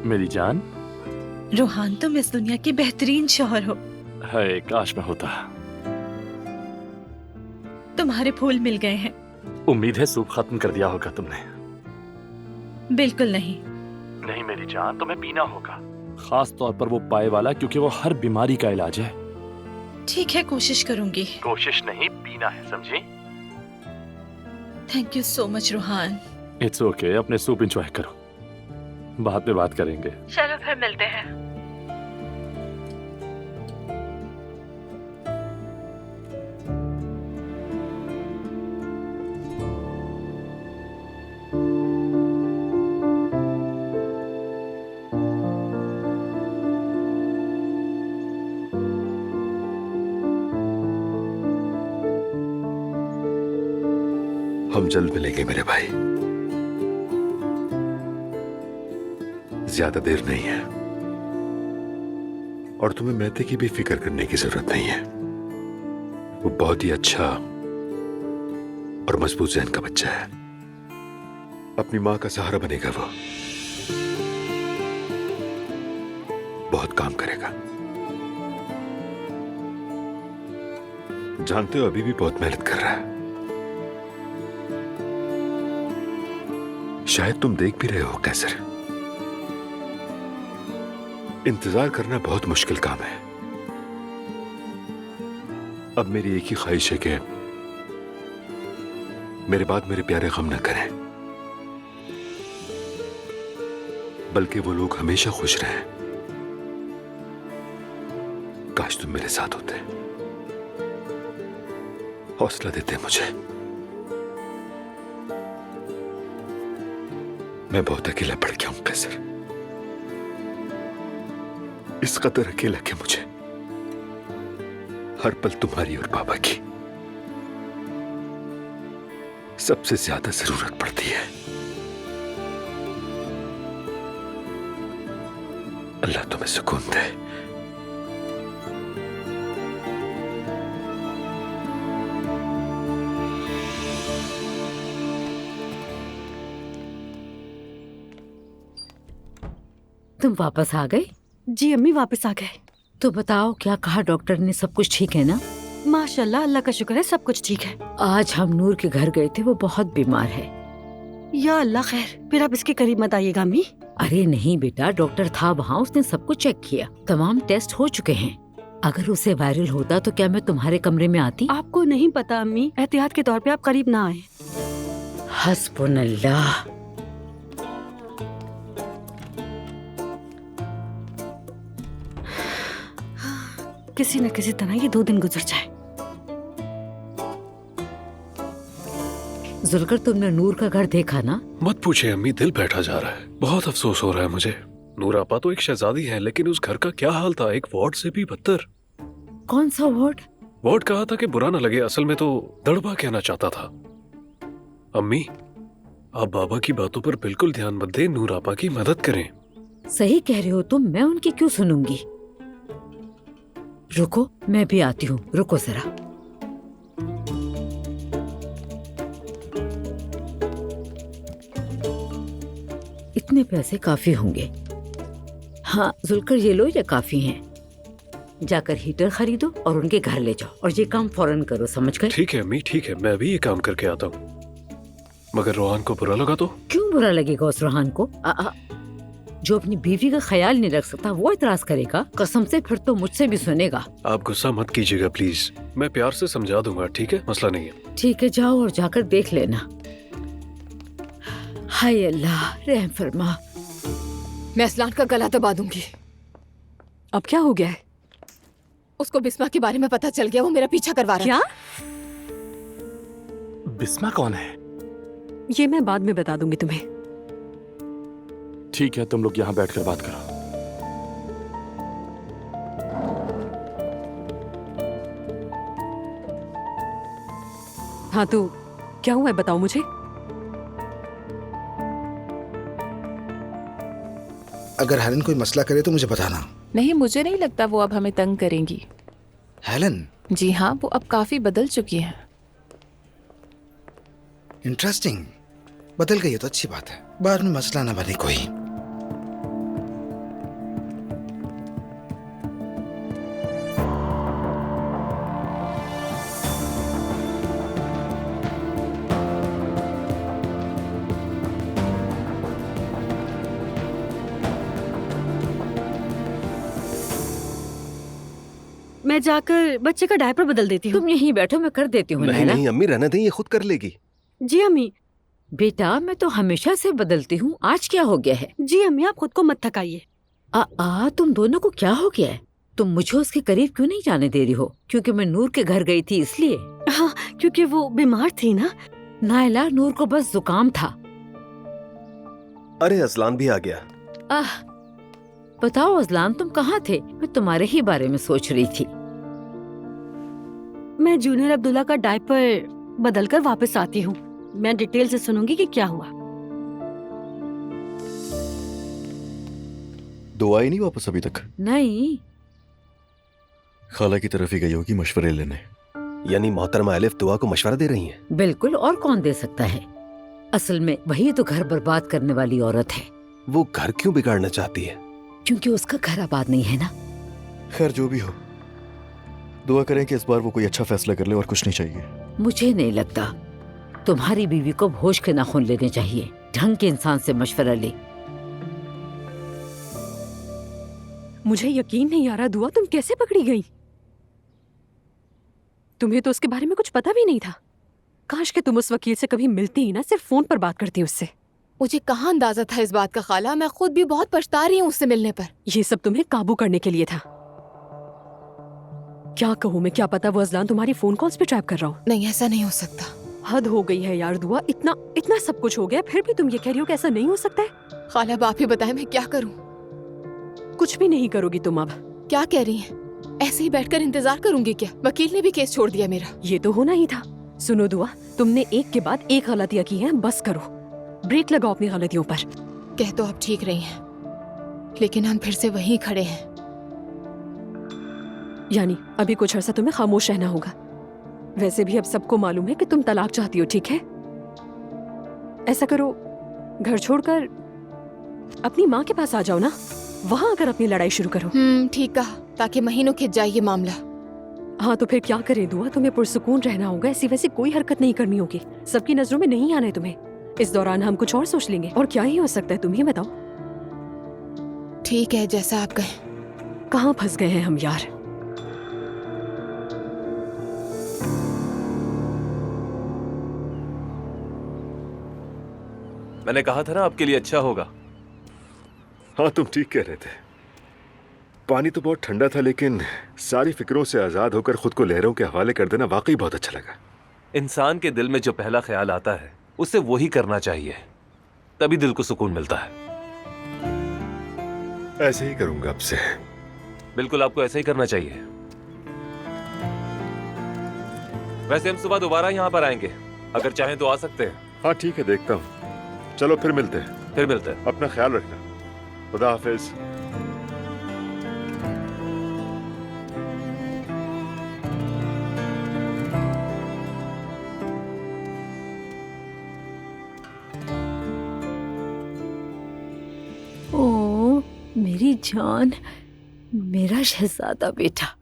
C: मेरी जान।
S: रोहान, तुम इस दुनिया के बेहतरीन शौहर हो।
C: है, काश मैं होता।
S: तुम्हारे फूल मिल गए हैं।
C: उम्मीद है सूप खत्म कर दिया होगा तुमने।
S: बिल्कुल नहीं।
C: नहीं मेरी जान, तुम्हें पीना होगा, खास तौर पर वो पाए वाला, क्योंकि वो हर बीमारी का इलाज है।
S: ठीक है, कोशिश करूंगी।
C: कोशिश नहीं, पीना है, समझी?
S: Thank you so much Rohan.
C: It's okay, अपने सूप एंजॉय करो, बाद में बात करेंगे।
S: चलो फिर मिलते हैं।
A: हम जल्द मिलेंगे मेरे भाई, ज्यादा देर नहीं है। और तुम्हें मेहते की भी फिक्र करने की जरूरत नहीं है। वो बहुत ही अच्छा और मजबूत जहन का बच्चा है। अपनी मां का सहारा बनेगा। वो बहुत काम करेगा। जानते हो अभी भी बहुत मेहनत कर रहा है। शायद तुम देख भी रहे हो कैसर, इंतजार करना बहुत मुश्किल काम है। अब मेरी एक ही ख्वाहिश है कि मेरे बाद मेरे प्यारे गम न करें, बल्कि वो लोग हमेशा खुश रहें। काश तुम मेरे साथ होते, हौसला देते मुझे। मैं बहुत अकेला पड़ गया हूं कैसर, इस कदर अकेला कि मुझे हर पल तुम्हारी और बाबा की सबसे ज्यादा जरूरत पड़ती है। अल्लाह तुम्हें सुकून दे।
G: तुम वापस आ गए?
E: जी अम्मी, वापस आ गए।
G: तो बताओ क्या कहा डॉक्टर ने? सब कुछ ठीक है ना?
E: माँ माशाल्लाह, अल्लाह का शुक्र है, सब कुछ ठीक है।
G: आज हम नूर के घर गए थे, वो बहुत बीमार है।
E: या अल्लाह खैर, फिर आप इसके करीब मत आइएगा अम्मी।
G: अरे नहीं बेटा, डॉक्टर था वहाँ, उसने सब कुछ चेक किया, तमाम टेस्ट हो चुके हैं। अगर उसे वायरल होता तो क्या मैं तुम्हारे कमरे में आती?
E: आपको नहीं पता अम्मी, एहतियात के तौर पे आप करीब ना आए।
G: हस्बुनल्लाह।
E: किसी न किसी तरह ये 2 दिन गुजर जाए।
G: जुलकर, तुमने नूर का घर देखा ना?
I: मत पूछे अम्मी, दिल बैठा जा रहा है। बहुत अफसोस हो रहा है मुझे। नूर आपा तो एक शहजादी है, लेकिन उस घर का क्या हाल था, एक वार्ड से भी बदतर।
G: कौन सा वार्ड?
I: वार्ड कहा था कि बुरा ना लगे, असल में तो दड़बा कहना चाहता था। अम्मी, आप बाबा की बातों पर बिल्कुल ध्यान मत दें, नूर आपा की मदद करें।
G: सही कह रहे हो तुम, मैं उनकी क्यों सुनूंगी? रुको, मैं भी आती हूँ, रुको जरा। इतने पैसे काफी होंगे। हाँ जुलकर, ये लो, ये काफी हैं। जाकर हीटर खरीदो और उनके घर ले जाओ, और ये काम फौरन करो, समझ गए?
I: ठीक है अम्मी, ठीक है, मैं भी ये काम करके आता हूँ। मगर रोहान को बुरा लगा तो?
G: क्यों बुरा लगेगा उस रोहान को? जो अपनी बीवी का ख्याल नहीं रख सकता वो इतराज करेगा? कसम से फिर तो मुझसे भी सुनेगा।
I: आप गुस्सा मत कीजिएगा प्लीज, मैं प्यार से समझा दूंगा, ठीक है? मसला नहीं है।
G: ठीक है, जाओ और जाकर देख लेना। हाय अल्लाह, रहम फरमा।
R: मैं असलान का गला दबा दूंगी। अब क्या हो गया है? उसको बिस्मा के बारे में पता चल गया, वो मेरा पीछा करवा रहा है। क्या?
C: बिस्मा कौन है?
R: ये मैं बाद में बता दूंगी तुम्हें।
C: ठीक है, तुम लोग यहाँ बैठकर बात करो।
R: हाँ तो क्या हुआ है, बताओ मुझे।
K: अगर हेलन कोई मसला करे तो मुझे बताना।
M: नहीं, मुझे नहीं लगता वो अब हमें तंग करेंगी।
K: हेलन?
M: जी हाँ, वो अब काफी बदल चुकी हैं।
K: इंटरेस्टिंग, बदल गई है तो अच्छी बात है, बाद में मसला ना बने कोई।
E: मैं जाकर बच्चे का डायपर बदल देती हूँ।
G: तुम यहीं बैठो, मैं कर देती हूँ।
O: नहीं नहीं अम्मी, रहने दें, ये खुद कर लेगी।
E: जी अम्मी।
G: बेटा, मैं तो हमेशा से बदलती हूँ, आज क्या हो गया है?
E: जी अम्मी, आप खुद को मत थकाइए।
G: तुम दोनों को क्या हो गया है? तुम मुझे उसके करीब क्यों नहीं जाने दे रही हो? क्योंकि मैं नूर के घर गई थी इसलिए?
E: हाँ, क्योंकि वो बीमार थी ना।
G: नायला, नूर को बस जुकाम था।
O: अरे अजलान भी आ गया।
G: बताओ अजलान, तुम कहाँ थे? मैं तुम्हारे ही बारे में सोच रही थी।
E: मैं जूनियर अब्दुल्ला का डायपर बदलकर वापस आती हूँ। मैं डिटेल से सुनूंगी कि क्या हुआ।
H: दुआ ही नहीं वापस अभी तक?
G: नहीं,
H: खाला की तरफ ही गई होगी मशवरे लेने।
O: यानी मोहतरमा अलिफ दुआ को मशवरा दे रही हैं?
G: बिल्कुल, और कौन दे सकता है? असल में वही तो घर बर्बाद करने वाली औरत है।
O: वो घर क्यों बिगाड़ना चाहती है?
G: क्योंकि उसका घर आबाद नहीं है ना।
H: खैर जो भी हो, दुआ करें कि इस बार वो कोई अच्छा फैसला कर ले, और कुछ नहीं चाहिए।
G: मुझे नहीं लगता। तुम्हारी बीवी को होश के नाखून लेने चाहिए, ढंग के इंसान से मशवरा ले।
R: मुझे यकीन नहीं आ रहा दुआ, तुम कैसे पकड़ी गई? तुम्हें तो उसके बारे में कुछ पता भी नहीं था। काश कि तुम उस वकील से कभी मिलती ही ना, सिर्फ फोन पर बात करती उससे।
M: मुझे कहाँ अंदाजा था इस बात का खाला, मैं खुद भी बहुत पछता रही हूँ उससे मिलने पर।
R: ये सब तुम्हें काबू करने के लिए था। क्या कहूँ मैं, क्या पता वो अजलान तुम्हारी फोन कॉल्स पे ट्रैप कर रहा हो।
M: नहीं, ऐसा नहीं हो सकता।
R: हद हो गई है यार दुआ, इतना सब कुछ हो गया, फिर भी तुम ये कह रही हो कि ऐसा नहीं हो सकता है।
M: खाला, अब आप ही बताएं, मैं क्या करूँ?
R: कुछ भी नहीं करोगी तुम अब।
M: क्या कह रही हैं? ऐसे ही बैठकर इंतजार करूंगी क्या? वकील ने भी केस छोड़ दिया मेरा।
R: ये तो होना ही था। सुनो दुआ, तुमने एक के बाद एक गलतियां की हैं, बस करो, ब्रेक लगाओ अपनी गलतियों पर।
M: कह तो आप ठीक रही हैं, लेकिन हम फिर से वहीं खड़े हैं।
R: यानी अभी कुछ अर्सा तुम्हें खामोश रहना होगा। वैसे भी अब सबको मालूम है कि तुम तलाक चाहती हो, ठीक है? ऐसा करो, घर छोड़कर अपनी माँ के पास आ जाओ ना, वहां आकर अपनी लड़ाई शुरू करो।
M: ठीक कहा, ताकि महीनों खिंच जाए ये मामला।
R: हाँ तो फिर क्या करें दुआ, तुम्हें पुरसुकून रहना होगा, ऐसी वैसी कोई हरकत नहीं करनी होगी, सबकी नजरों में नहीं आना है तुम्हें। इस दौरान हम कुछ और सोच लेंगे, और क्या ही हो सकता है तुम ही बताओ।
M: ठीक है, जैसा आप कहें।
R: कहाँ फंस गए हैं हम यार।
C: मैंने कहा था ना आपके लिए अच्छा होगा।
H: हाँ तुम ठीक कह रहे थे। पानी तो बहुत ठंडा था, लेकिन सारी फिक्रों से आजाद होकर खुद को लहरों के हवाले कर देना वाकई बहुत अच्छा लगा।
C: इंसान के दिल में जो पहला ख्याल आता है उसे वही करना चाहिए, तभी दिल को सुकून मिलता है।
H: ऐसे ही करूंगा अब से।
C: बिल्कुल, आपको ऐसे ही करना चाहिए। वैसे हम सुबह दोबारा यहाँ पर आएंगे, अगर चाहें तो आ सकते हैं।
H: हाँ ठीक है, देखता हूँ। चलो फिर मिलते हैं। अपना ख्याल रखना। खुदा हाफिज।
G: ओ मेरी जान, मेरा शहजादा बेटा।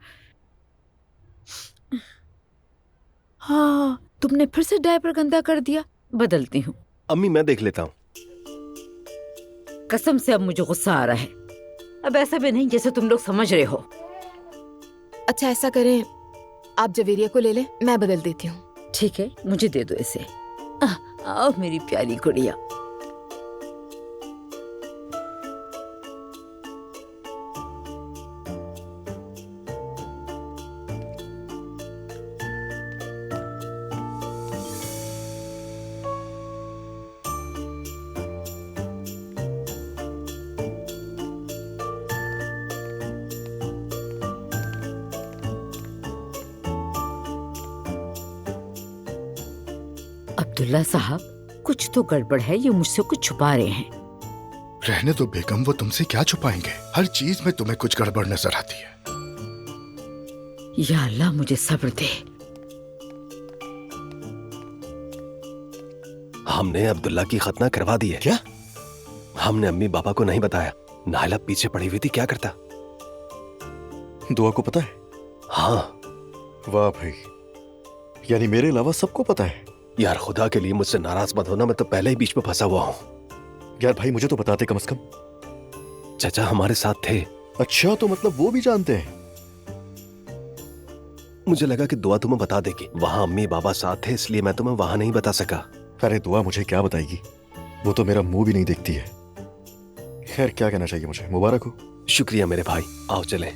G: हाँ, तुमने फिर से डायपर गंदा कर दिया। बदलती हूँ।
O: अम्मी मैं देख लेता हूँ।
G: कसम से अब मुझे गुस्सा आ रहा है। अब ऐसा भी नहीं जैसे तुम लोग समझ रहे हो।
M: अच्छा ऐसा करें, आप जवेरिया को ले लें, मैं बदल देती हूँ।
G: ठीक है, मुझे दे दो इसे। आओ मेरी प्यारी गुड़िया। अब्दुल्ला साहब, कुछ तो गड़बड़ है, ये मुझसे कुछ छुपा रहे हैं।
L: रहने दो बेगम, वो तुमसे क्या छुपाएंगे? हर चीज में तुम्हें कुछ गड़बड़ नजर आती है।
G: या अल्लाह मुझे सब्र दे।
O: हमने अब्दुल्ला की खतना करवा दी है।
H: क्या?
O: हमने अम्मी पापा को नहीं बताया। नायला पीछे पड़ी हुई थी, क्या करता?
H: दुआ को पता है?
O: हाँ।
H: वाह भाई, यानी मेरे अलावा सबको पता है।
O: यार खुदा के लिए मुझसे नाराज मत होना, मैं तो पहले ही बीच में फंसा हुआ हूँ।
H: यार भाई मुझे तो बताते कम से कम।
O: चाचा हमारे साथ थे।
H: अच्छा, तो मतलब वो भी जानते हैं?
O: मुझे लगा कि दुआ तुम्हें बता देगी। वहाँ अम्मी बाबा साथ थे, इसलिए मैं तुम्हें वहाँ नहीं बता सका।
H: अरे दुआ मुझे क्या बताएगी, वो तो मेरा मुंह भी नहीं देखती है। खैर क्या कहना चाहिए मुझे, मुबारक हो।
O: शुक्रिया मेरे भाई, आओ चलें।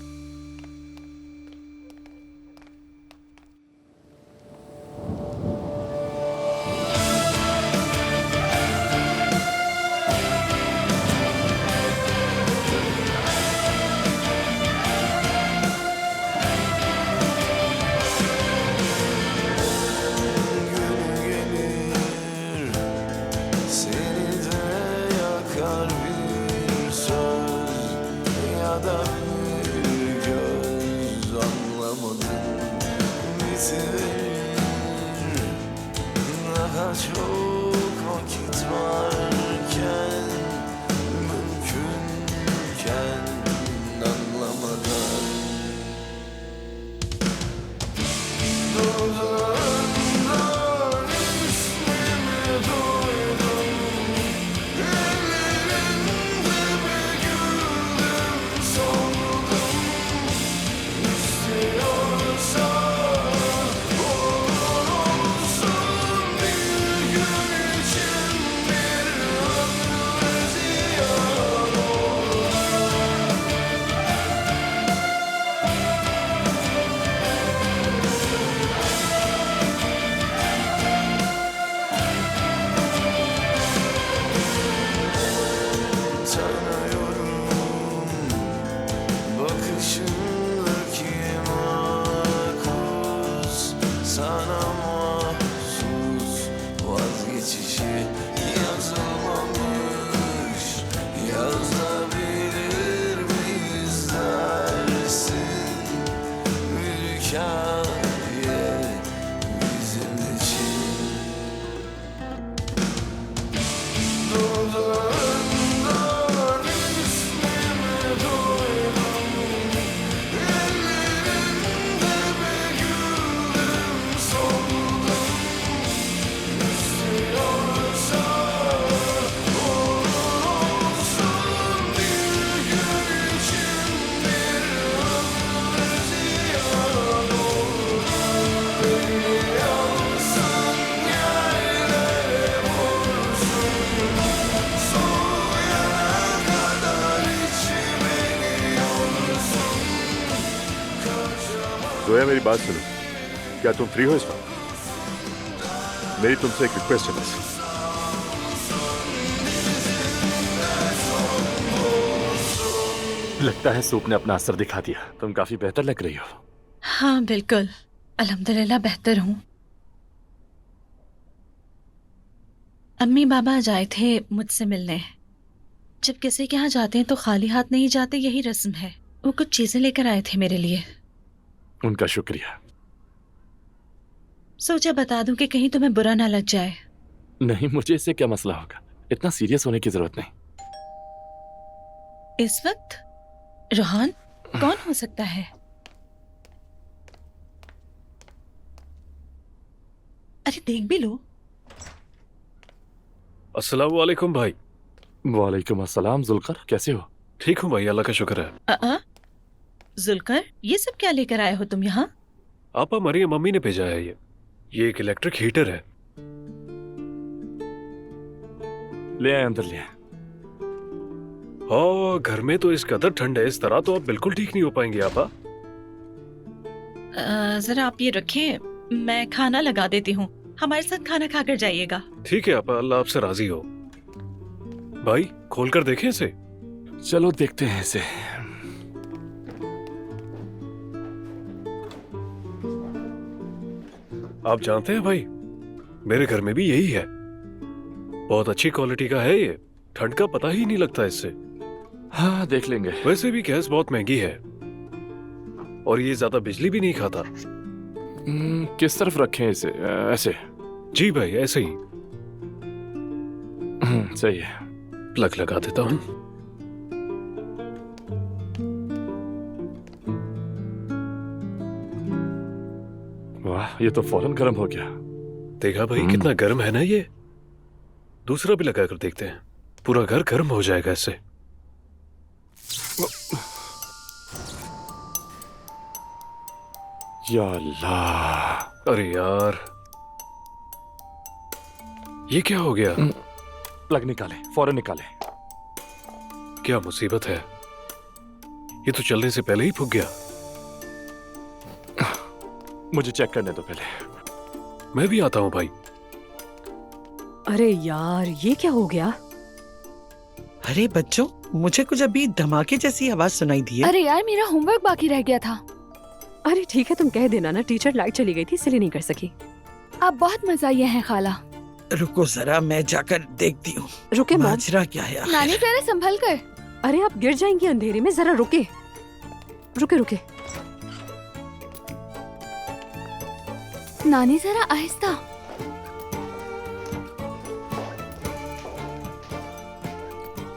A: जोया मेरी बात सुनो, क्या तुम फ्री हो इस वक्त? मेरी तुमसे एक रिक्वेस्ट है बस।
C: लगता है सूप ने अपना असर दिखा दिया। तुम काफी बेहतर लग रही हो।
S: हाँ बिल्कुल, अल्हम्दुलिल्लाह बेहतर हूँ। अम्मी बाबा आज आए थे मुझसे मिलने। जब किसी के यहाँ जाते हैं तो खाली हाथ नहीं जाते, यही रस्म है। वो कुछ चीजें लेकर आए थे मेरे लिए।
C: उनका शुक्रिया।
S: सोचा बता दूं कि कहीं तुम्हें बुरा ना लग जाए।
C: नहीं, मुझे इससे क्या मसला होगा, इतना सीरियस होने की जरूरत नहीं।
S: इस वक्त रोहान कौन हो सकता है? अरे देख भी लो।
I: अस्सलाम वालेकुम भाई।
C: वालेकुम अस्सलाम। जुल्कर कैसे हो?
I: ठीक हूँ भाई, अल्लाह का शुक्र है।
S: जुल्कर, ये सब क्या लेकर आए हो तुम यहाँ?
I: आपा मरियम मम्मी ने भेजा है ये एक इलेक्ट्रिक हीटर है।
C: ले आए, अंदर ले आए।
I: हाँ, घर में तो इस कदर ठंड है, इस तरह तो आप बिल्कुल ठीक नहीं हो पाएंगे आपा।
S: जरा आप ये रखें, मैं खाना लगा देती हूँ। हमारे साथ खाना खाकर जाइएगा।
I: ठीक है आपा, अल्लाह आपसे राजी हो। भाई खोल कर देखें इसे।
C: चलो देखते हैं इसे।
I: आप जानते हैं भाई, मेरे घर में भी यही है। बहुत अच्छी क्वालिटी का है ये, ठंड का पता ही नहीं लगता इससे।
C: हाँ देख लेंगे।
I: वैसे भी गैस बहुत महंगी है और ये ज्यादा बिजली भी नहीं खाता।
C: किस तरफ रखें इसे? ऐसे?
I: जी भाई ऐसे ही।
C: सही है।
I: प्लग लगा देता हूँ।
C: वाह, ये तो फौरन गर्म हो गया।
I: देखा भाई कितना गर्म है ना ये। दूसरा भी लगा कर देखते हैं, पूरा घर गर्म हो जाएगा इससे।
C: या अल्लाह।
I: अरे यार, ये क्या हो गया?
C: प्लग निकाले, फौरन निकाले।
I: क्या मुसीबत है, ये तो चलने से पहले ही फूक गया।
C: मुझे चेक करने दो पहले।
I: मैं भी आता हूँ भाई।
R: अरे यार, ये क्या हो गया?
P: अरे बच्चों, मुझे कुछ अभी धमाके जैसी आवाज सुनाई दी है।
B: अरे यार, मेरा होमवर्क बाकी रह गया था।
R: अरे ठीक है, तुम कह देना ना, टीचर लाइट चली गई थी इसलिए नहीं कर सकी।
B: आप बहुत मजाइया हैं खाला।
P: रुको जरा, मैं जाकर देखती हूँ।
R: रुके मॉम।
P: माजरा क्या है आखिर?
B: नानी जरा संभल कर।
R: अरे आप गिर जाएंगी अंधेरे में, जरा रुके रुके रुके।
B: नानी जरा आहिस्ता।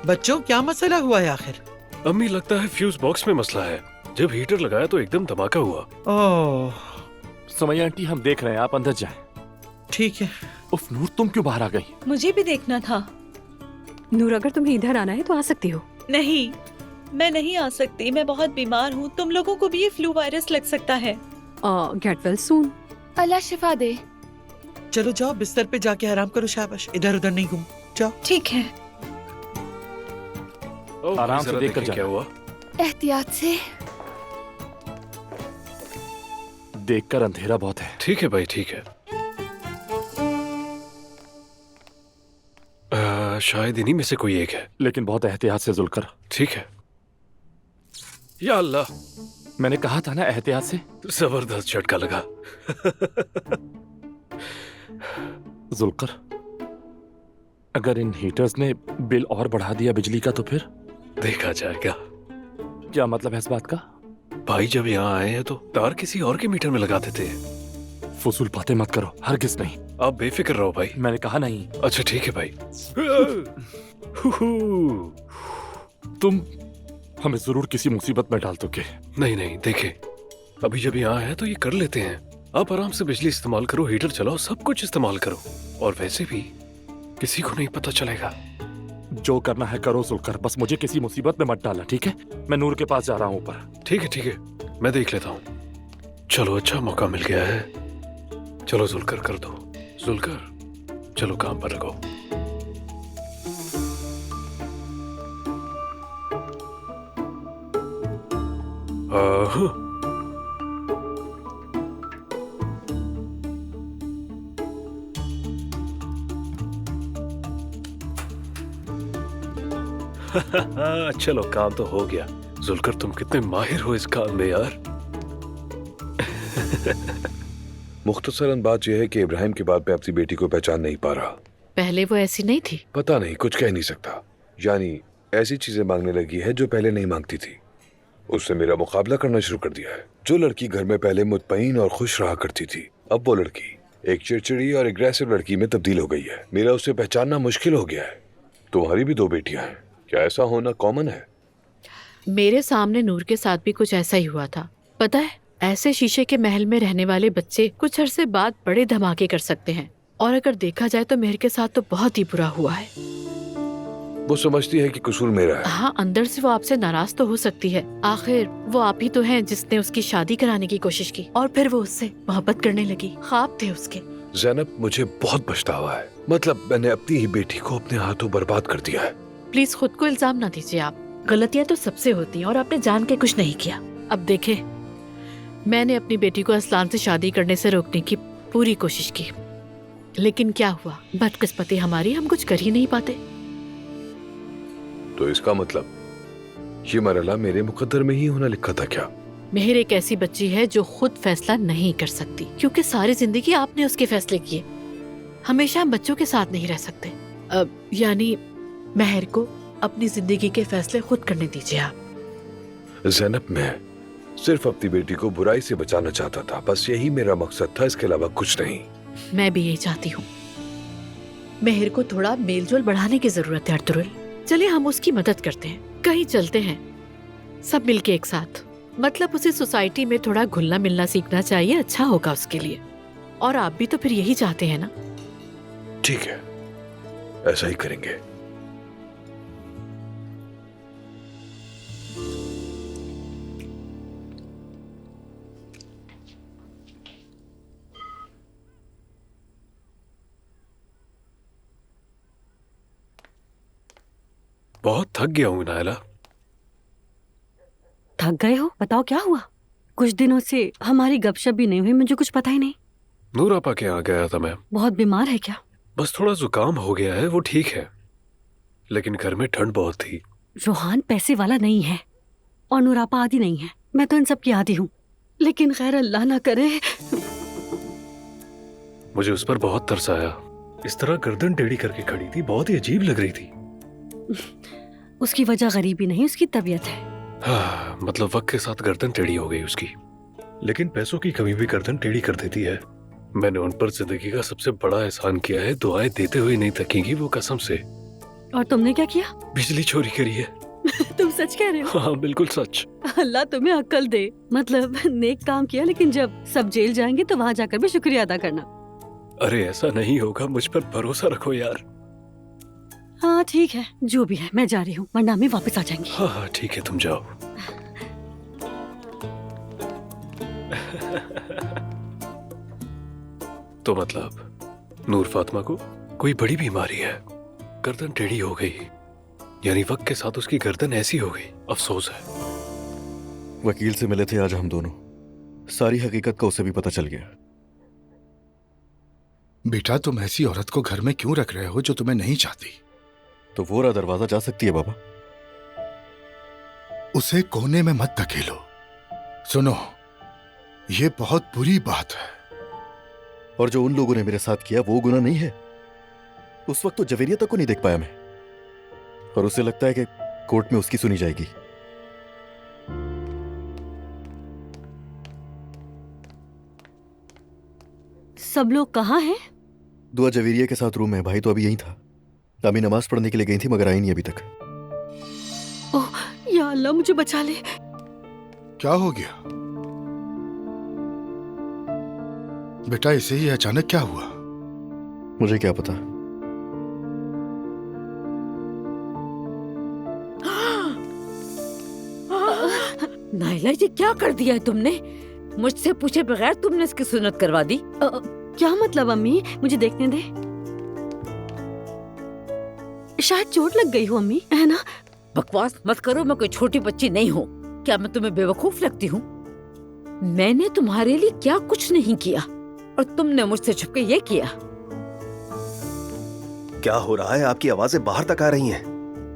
P: बच्चों क्या मसला हुआ है आखिर?
I: अम्मी लगता है फ्यूज बॉक्स में मसला है। जब हीटर लगाया तो एकदम धमाका हुआ।
P: ओह,
C: सुमैया आंटी हम देख रहे हैं, आप अंदर जाएं।
P: ठीक है।
C: उफ नूर, तुम क्यों बाहर आ गई?
S: मुझे भी देखना था।
R: नूर, अगर तुम्हें इधर आना है तो आ सकती हो।
S: नहीं, मैं नहीं आ सकती, मैं बहुत बीमार हूँ। तुम लोगों को भी ये फ्लू वायरस लग सकता है।
R: Get well soon.
B: अल्लाह शिफा दे।
P: चलो जाओ, बिस्तर पे जाके आराम करो। शाबाश, इधर उधर नहीं घूम जाओ।
S: ठीक है।
C: आराम से देख कर
I: क्या हुआ।
B: एहतियात से।
C: देखकर अंधेरा बहुत है।
I: ठीक है भाई, ठीक है। शायद इन्हीं में से कोई एक है,
C: लेकिन बहुत एहतियात से जुल्कर।
I: ठीक है। या अल्लाह,
C: मैंने कहा था ना एहतियात से।
I: जबरदस्त झटका लगा।
C: जुल्कर, अगर इन हीटर्स ने बिल और बढ़ा दिया बिजली का तो फिर
I: देखा जाएगा।
C: क्या मतलब है इस बात का?
I: भाई जब यहाँ आए हैं तो तार किसी और के मीटर में लगा देते हैं।
C: फजूल बातें मत करो, हरगिज नहीं।
I: आप बेफिक्र रहो भाई।
C: मैंने कहा नहीं।
I: अच्छा ठीक है भाई।
C: तुम हमें जरूर किसी मुसीबत में डाल दोगे।
I: नहीं नहीं, देखे अभी जब यहाँ आए तो ये कर लेते हैं। आप आराम से बिजली इस्तेमाल करो, हीटर चलाओ, सब कुछ इस्तेमाल करो। और वैसे भी किसी को नहीं पता चलेगा।
C: जो करना है करो जुल्कर, बस मुझे किसी मुसीबत में मत डालना, ठीक है? मैं नूर के पास जा रहा हूँ ऊपर।
I: ठीक है ठीक है, मैं देख लेता हूँ। चलो अच्छा मौका मिल गया है। चलो जुल्कर कर दो। जुल्कर चलो काम पर लगो। चलो काम तो हो गया। जुलकर तुम कितने माहिर हो इस काम में यार।
A: मुख्तसरन बात यह है कि इब्राहिम के बाद मैं अपनी बेटी को पहचान नहीं पा रहा।
D: पहले वो ऐसी नहीं थी?
A: पता नहीं, कुछ कह नहीं सकता। यानी ऐसी चीजें मांगने लगी है जो पहले नहीं मांगती थी। उससे मेरा मुकाबला करना शुरू कर दिया है। जो लड़की घर में पहले मुतमईन और खुश रहा करती थी, अब वो लड़की एक चिड़चिड़ी और एग्रेसिव लड़की में तब्दील हो गई है। मेरा उसे पहचानना मुश्किल हो गया है। तुम्हारी भी 2 बेटियां हैं, क्या ऐसा होना कॉमन है?
D: मेरे सामने नूर के साथ भी कुछ ऐसा ही हुआ था। पता है, ऐसे शीशे के महल में रहने वाले बच्चे कुछ अरसे बाद बड़े धमाके कर सकते हैं। और अगर देखा जाए तो मेहर के साथ तो बहुत ही बुरा हुआ है।
A: वो समझती है कि कसूर मेरा है।
D: हाँ, अंदर से वो आपसे नाराज तो हो सकती है। आखिर वो आप ही तो हैं जिसने उसकी शादी कराने की कोशिश की और फिर वो उससे मोहब्बत करने लगी। ख्वाब थे उसके।
A: ज़ैनब, मुझे बहुत पछतावा है। मतलब मैंने अपनी ही बेटी को अपने हाथों बर्बाद कर दिया है।
D: प्लीज खुद को इल्जाम ना दीजिए आप। गलतियाँ तो सबसे होती हैं और आपने जान के कुछ नहीं किया। अब देखे, मैंने अपनी बेटी को असलान से शादी करने से रोकने की पूरी कोशिश की, लेकिन क्या हुआ, बदकिस्मती हमारी, हम कुछ कर ही नहीं पाते।
A: तो इसका मतलब ये मरहला मेरे मुकद्दर में ही होना लिखा था क्या?
D: मेहर एक ऐसी बच्ची है जो खुद फैसला नहीं कर सकती, क्योंकि सारी जिंदगी आपने उसके फैसले किए। हमेशा हम बच्चों के साथ नहीं रह सकते। यानी मेहर को अपनी जिंदगी के फैसले खुद करने दीजिए आप।
A: ज़ैनब, मैं सिर्फ अपनी बेटी को बुराई से बचाना चाहता था, बस यही मेरा मकसद था, इसके अलावा कुछ नहीं।
D: मैं भी यही चाहती हूँ। मेहर को थोड़ा मेलजोल बढ़ाने की जरूरत है अर्तुगरुल। चलिए हम उसकी मदद करते हैं, कहीं चलते हैं सब मिलके एक साथ। मतलब उसे सोसाइटी में थोड़ा घुलना मिलना सीखना चाहिए, अच्छा होगा उसके लिए। और आप भी तो फिर यही चाहते हैं ना?
A: ठीक है, ऐसा ही करेंगे।
I: बहुत थक गया हूँ नायला।
E: थक गए हो? बताओ क्या हुआ? कुछ दिनों से हमारी गपशप भी नहीं हुई, मुझे कुछ पता ही नहीं।
I: नूर आपा के यहाँ गया था मैं।
E: बहुत बीमार है क्या?
I: बस थोड़ा जुकाम हो गया है, वो ठीक है, लेकिन घर में ठंड बहुत थी।
E: रोहान पैसे वाला नहीं है और नूरापा आदि नहीं है। मैं तो इन सब की आदी हूँ, लेकिन खैर अल्लाह ना करे।
I: मुझे उस पर बहुत तरस आया। इस तरह गर्दन टेढ़ी करके खड़ी थी, बहुत ही अजीब लग रही थी।
E: उसकी वजह गरीबी नहीं, उसकी तबीयत है।
I: हाँ, मतलब वक्त के साथ गर्दन टेढ़ी हो गई उसकी। लेकिन पैसों की कमी भी गर्दन टेढ़ी कर देती है। मैंने उन पर जिंदगी का सबसे बड़ा एहसान किया है, दुआएं देते हुए नहीं थकेंगी वो, कसम से।
E: और तुमने क्या किया?
I: बिजली चोरी करी है।
E: तुम सच कह रहे हो?
I: हाँ बिल्कुल सच।
E: अल्लाह तुम्हें अक्ल दे। मतलब नेक काम किया, लेकिन जब सब जेल जाएंगे तो वहाँ जाकर भी शुक्रिया अदा करना।
I: अरे ऐसा नहीं होगा, मुझ पर भरोसा रखो यार।
E: हाँ ठीक है, जो भी है, मैं जा रही हूँ, वरना अम्मी वापस आ जाएंगी।
I: हाँ हाँ ठीक है, तुम जाओ। तो मतलब नूर फातिमा को कोई बड़ी बीमारी है, गर्दन टेढ़ी हो गई, यानी वक्त के साथ उसकी गर्दन ऐसी हो गई। अफसोस है।
H: वकील से मिले थे आज हम दोनों, सारी हकीकत का उसे भी पता चल गया।
L: बेटा, तुम ऐसी औरत को घर में क्यों रख रहे हो जो तुम्हें नहीं चाहती?
H: तो वो रहा दरवाजा जा सकती है बाबा।
L: उसे कोने में मत धकेलो। सुनो, ये बहुत बुरी बात है।
H: और जो उन लोगों ने मेरे साथ किया वो गुनाह नहीं है। उस वक्त तो जवेरिया तक को नहीं देख पाया मैं, और उसे लगता है कि कोर्ट में उसकी सुनी जाएगी।
E: सब लोग कहाँ हैं?
H: दुआ जवेरिया के साथ रूम में, भाई तो अभी यहीं था। अभी नमाज पढ़ने के लिए गई थी मगर आई नहीं अभी तक।
E: ओह या अल्लाह, मुझे बचा ले।
L: क्या हो गया बेटा? इसे ही अचानक क्या हुआ?
H: मुझे क्या पता।
G: नाइला, ये क्या कर दिया है तुमने? मुझसे पूछे बगैर तुमने इसकी सुन्नत करवा दी।
E: क्या मतलब अम्मी? मुझे देखने दे। शायद चोट लग गई हो अम्मी, है ना?
G: बकवास मत करो, मैं कोई छोटी बच्ची नहीं हूँ। क्या मैं तुम्हें बेवकूफ लगती हूँ? मैंने तुम्हारे लिए क्या कुछ नहीं किया और तुमने मुझसे छुपके ये किया।
O: क्या हो रहा है? आपकी आवाजें बाहर तक आ रही हैं।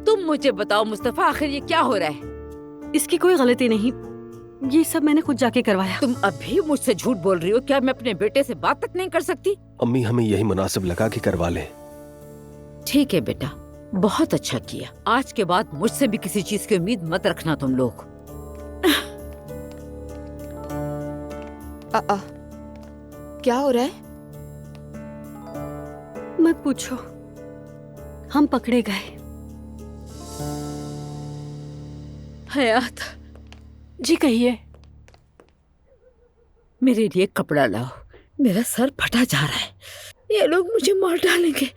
G: तुम मुझे बताओ मुस्तफा, आखिर ये क्या हो रहा है?
E: इसकी कोई गलती नहीं, ये सब मैंने खुद जाके करवाया।
G: तुम अभी मुझसे झूठ बोल रही हो? क्या मैं अपने बेटे से बात तक नहीं कर सकती?
O: अम्मी हमें यही मुनासिब लगा कि करवा लें।
G: ठीक है बेटा, बहुत अच्छा किया। आज के बाद मुझसे भी किसी चीज की उम्मीद मत रखना तुम लोग।
M: क्या हो रहा है?
E: मत पूछो, हम पकड़े गए।
G: हयात,
R: जी कहिए।
G: मेरे लिए कपड़ा लाओ, मेरा सर फटा जा रहा है। ये लोग मुझे मार डालेंगे।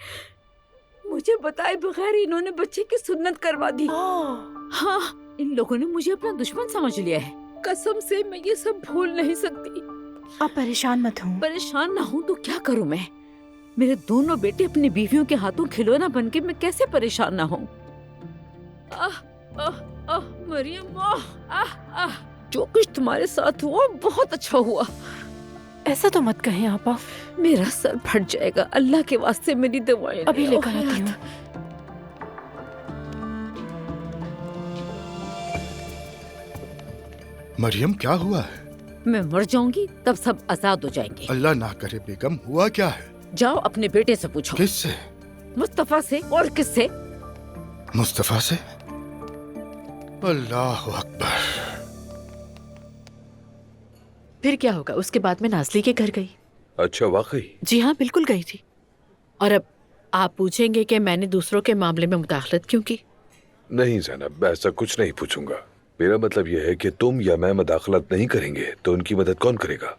G: मुझे बताए बगैर इन्होंने बच्चे की सुन्नत करवा दी। हाँ, इन लोगों ने मुझे अपना दुश्मन समझ लिया है। कसम से मैं ये सब भूल नहीं सकती।
R: आप परेशान मत हो।
G: परेशान ना हूँ तो क्या करूँ मैं? मेरे दोनों बेटे अपनी बीवियों के हाथों खिलौना बनके, मैं कैसे परेशान ना हूँ? मरियम, जो कुछ तुम्हारे साथ हुआ बहुत अच्छा हुआ।
R: ऐसा तो मत कहें आपा।
G: मेरा सर फट जाएगा। अल्लाह के वास्ते मेरी दवाएं
R: अभी लेकर आती हूँ।
L: मरियम, क्या हुआ है?
G: मैं मर जाऊंगी तब सब आजाद हो जाएंगे।
L: अल्लाह ना करे बेगम, हुआ क्या है?
G: जाओ अपने बेटे से पूछो।
L: किससे?
G: मुस्तफा से। और किससे?
L: मुस्तफा से? अल्लाह अकबर।
D: फिर क्या होगा? उसके बाद मैं नाज़ली के घर गई।
A: अच्छा, वाकई?
D: जी हाँ, बिल्कुल गई थी। और अब आप पूछेंगे कि मैंने दूसरों के मामले में मुदाखलत क्यों की?
A: नहीं ज़ैनब, ऐसा कुछ नहीं पूछूंगा। मेरा मतलब यह है कि तुम या मैं मुदाखलत नहीं करेंगे तो उनकी मदद कौन करेगा?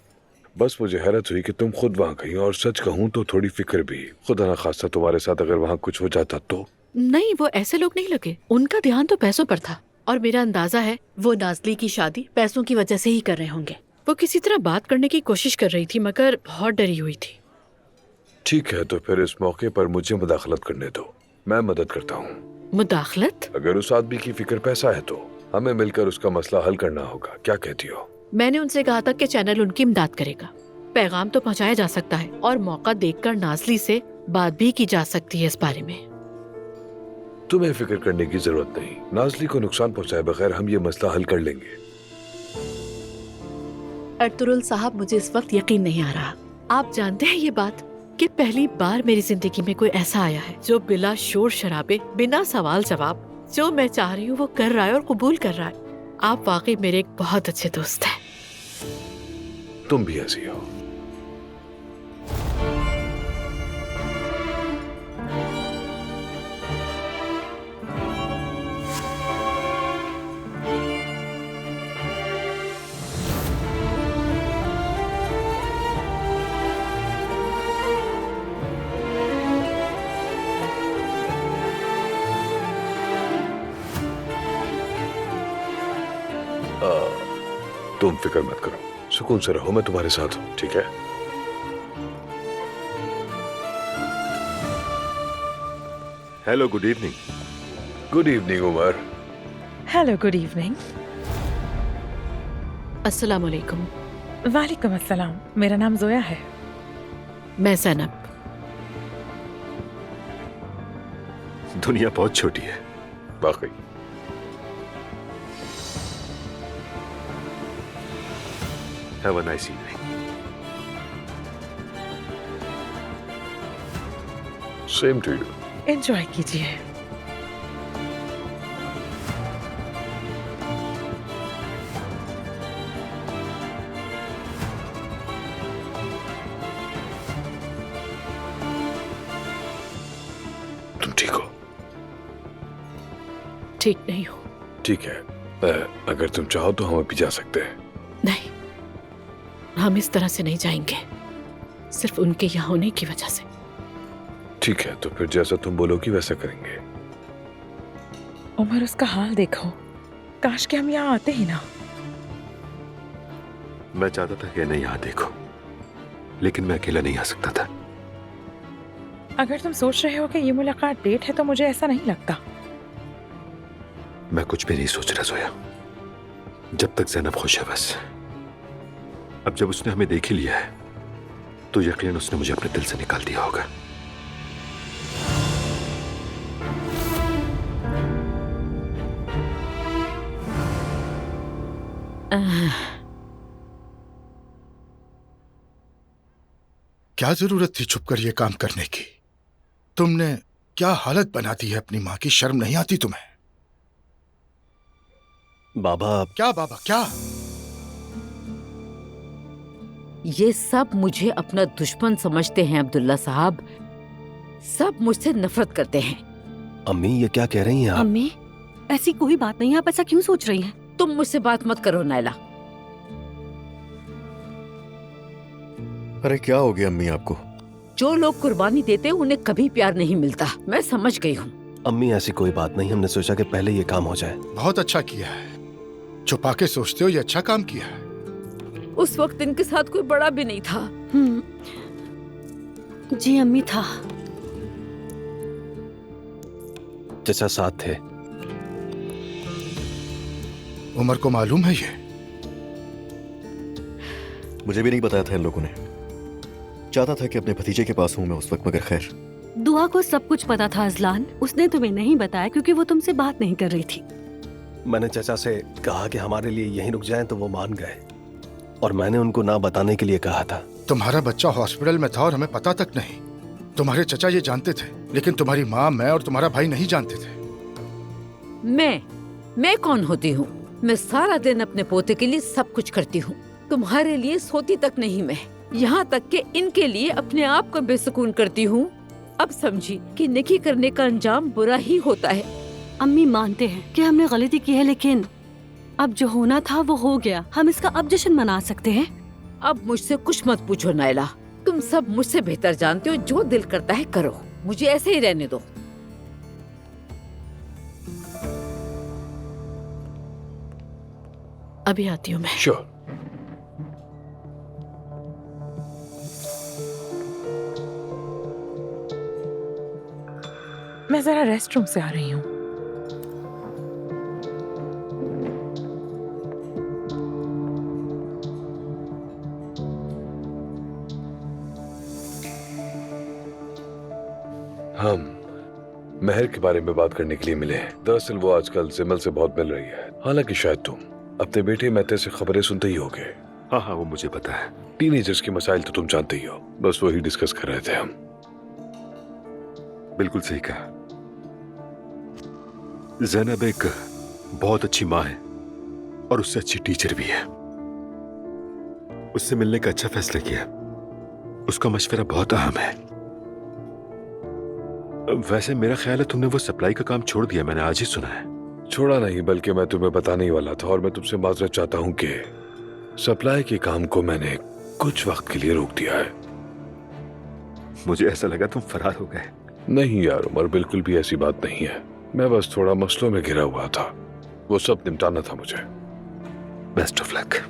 A: बस मुझे हैरत हुई कि तुम खुद वहाँ गई, और सच कहूँ तो थोड़ी फिक्र भी। खुदा ना खास्ता तुम्हारे साथ अगर वहाँ कुछ हो जाता तो।
D: नहीं, वो ऐसे लोग नहीं लगे। उनका ध्यान तो पैसों पर था, और मेरा अंदाजा है वो नाज़ली की शादी पैसों की वजह से ही कर रहे होंगे। वो किसी तरह बात करने की कोशिश कर रही थी, मगर बहुत डरी हुई थी।
A: ठीक है, तो फिर इस मौके पर मुझे मुदाखलत करने दो, मैं मदद करता हूँ।
D: मुदाखलत?
A: अगर उस आदमी की फिक्र पैसा है तो हमें मिलकर उसका मसला हल करना होगा। क्या कहती हो?
D: मैंने उनसे कहा था कि चैनल उनकी इमदाद करेगा। पैगाम तो पहुंचाया जा सकता है, और मौका देखकर नाज़ली से बात भी की जा सकती है इस बारे में।
A: तुम्हें फिक्र करने की जरूरत नहीं। नाज़ली को नुकसान पहुंचाए बगैर हम ये मसला हल कर लेंगे।
D: अर्तुरुल साहब, मुझे इस वक्त यकीन नहीं आ रहा। आप जानते हैं ये बात कि पहली बार मेरी जिंदगी में कोई ऐसा आया है जो बिला शोर शराबे, बिना सवाल जवाब, जो मैं चाह रही हूँ वो कर रहा है और कबूल कर रहा है। आप वाकई मेरे एक बहुत अच्छे दोस्त हैं।
A: तुम भी ऐसी हो। तुम फिक्र मत करो, सुकून से रहो, मैं तुम्हारे साथ हूँ, ठीक है?
Q: Hello, good evening.
A: Good evening Umar.
V: Hello, good evening.
D: अस्सलाम वालेकुम।
V: वालेकुम अस्सलाम। मेरा नाम जोया है।
D: मैं ज़ैनब।
Q: दुनिया बहुत छोटी है।
A: वाकई।
Q: Have a nice evening.
A: Same to you.
V: Enjoy कीजिए।
A: तुम ठीक हो?
D: ठीक नहीं हो।
A: ठीक है, अगर तुम चाहो तो हम अभी जा सकते हैं।
D: नहीं, हम इस तरह से नहीं जाएंगे, सिर्फ उनके यहाँ होने की वजह से।
A: ठीक है, तो फिर जैसा तुम बोलोगी वैसा करेंगे।
V: उमर, उसका हाल देखो। काश कि हम यहाँ आते ही ना।
Q: मैं चाहता था कि नहीं यहाँ देखो, लेकिन मैं अकेला नहीं आ सकता था।
V: अगर तुम सोच रहे हो कि ये मुलाकात डेट है तो मुझे ऐसा नहीं लगता।
Q: मैं कुछ भी नहीं सोच रहा जोया, जब तक ज़ैनब खुश है बस। अब जब उसने हमें देख ही लिया है तो यकीनन उसने मुझे अपने दिल से निकाल दिया होगा।
L: क्या जरूरत थी छुप कर ये काम करने की? तुमने क्या हालत बना दी है अपनी माँ की, शर्म नहीं आती तुम्हें?
O: बाबा।
L: क्या बाबा क्या?
G: ये सब मुझे अपना दुश्मन समझते हैं अब्दुल्ला साहब। सब मुझसे नफरत करते हैं।
O: अम्मी ये क्या कह रही हैं आप?
E: अम्मी ऐसी कोई बात नहीं, आप ऐसा क्यों सोच रही हैं?
G: तुम मुझसे बात मत करो नायला।
H: अरे क्या हो गया अम्मी आपको?
G: जो लोग कुर्बानी देते हैं उन्हें कभी प्यार नहीं मिलता। मैं समझ गई हूँ।
O: अम्मी ऐसी कोई बात नहीं, हमने सोचा कि पहले ये काम हो जाए।
L: बहुत अच्छा किया है, छुपा के सोचते हो, ये अच्छा काम किया है।
G: उस वक्त इनके साथ कोई बड़ा भी नहीं था।
E: जी अम्मी था।
O: चचा साथ थे।
L: उमर को मालूम है ये?
H: मुझे भी नहीं बताया था इन लोगों ने। चाहता था कि अपने भतीजे के पास हूँ मैं उस वक्त, मगर खैर।
E: दुआ को सब कुछ पता था अजलान, उसने तुम्हें नहीं बताया क्योंकि वो तुमसे बात नहीं कर रही थी।
O: मैंने चचा से कहा कि हमारे लिए यहीं रुक जाएं तो वो मान गए, और मैंने उनको ना बताने के लिए कहा था।
L: तुम्हारा बच्चा हॉस्पिटल में था और हमें पता तक नहीं। तुम्हारे चचा ये जानते थे, लेकिन तुम्हारी माँ, मैं और तुम्हारा भाई नहीं जानते थे।
G: मैं कौन होती हूँ? मैं सारा दिन अपने पोते के लिए सब कुछ करती हूँ। तुम्हारे लिए सोती तक नहीं मैं, यहाँ तक कि इनके लिए अपने आप को बेसुकून करती हूँ। अब समझी कि नेकी करने का अंजाम बुरा ही होता है।
E: अम्मी मानते हैं कि हमने गलती की है, लेकिन अब जो होना था वो हो गया। हम इसका अब जश्न मना सकते हैं।
G: अब मुझसे कुछ मत पूछो नायला, तुम सब मुझसे बेहतर जानते हो। जो दिल करता है करो, मुझे ऐसे ही रहने दो।
D: अभी आती हूँ मैं।
A: श्योर।
V: मैं जरा रेस्ट रूम से आ रही हूँ।
A: हम महर के बारे में बात करने के लिए मिले हैं। दरअसल वो आजकल जिमल से बहुत मिल रही है। हालांकि शायद तुम अपने बेटे मेहते से खबरें सुनते ही होगे।
Q: हाँ हाँ, वो मुझे पता है।
A: टीनेजर्स के मसाइल तो तुम जानते ही हो, बस वही डिस्कस कर रहे थे हम।
Q: बिल्कुल सही कहा। ज़ैनब एक बहुत अच्छी माँ है और उससे अच्छी टीचर भी है। उससे मिलने का अच्छा फैसला किया। उसका मशवरा बहुत अहम है। वैसे मेरा ख्याल है तुमने वो सप्लाई का काम छोड़ दिया, मैंने आज ही सुना है।
A: छोड़ा नहीं, बल्कि मैं तुम्हें बताने ही वाला था, और मैं तुमसे माजरत चाहता हूँ कि सप्लाई के काम को मैंने कुछ वक्त के लिए रोक दिया है।
Q: मुझे ऐसा लगा तुम फरार हो गए।
A: नहीं यार उमर, बिल्कुल भी ऐसी बात नहीं है। मैं बस थोड़ा मसलों में घिरा हुआ था, वो सब निपटाना था मुझे।
Q: Best of luck.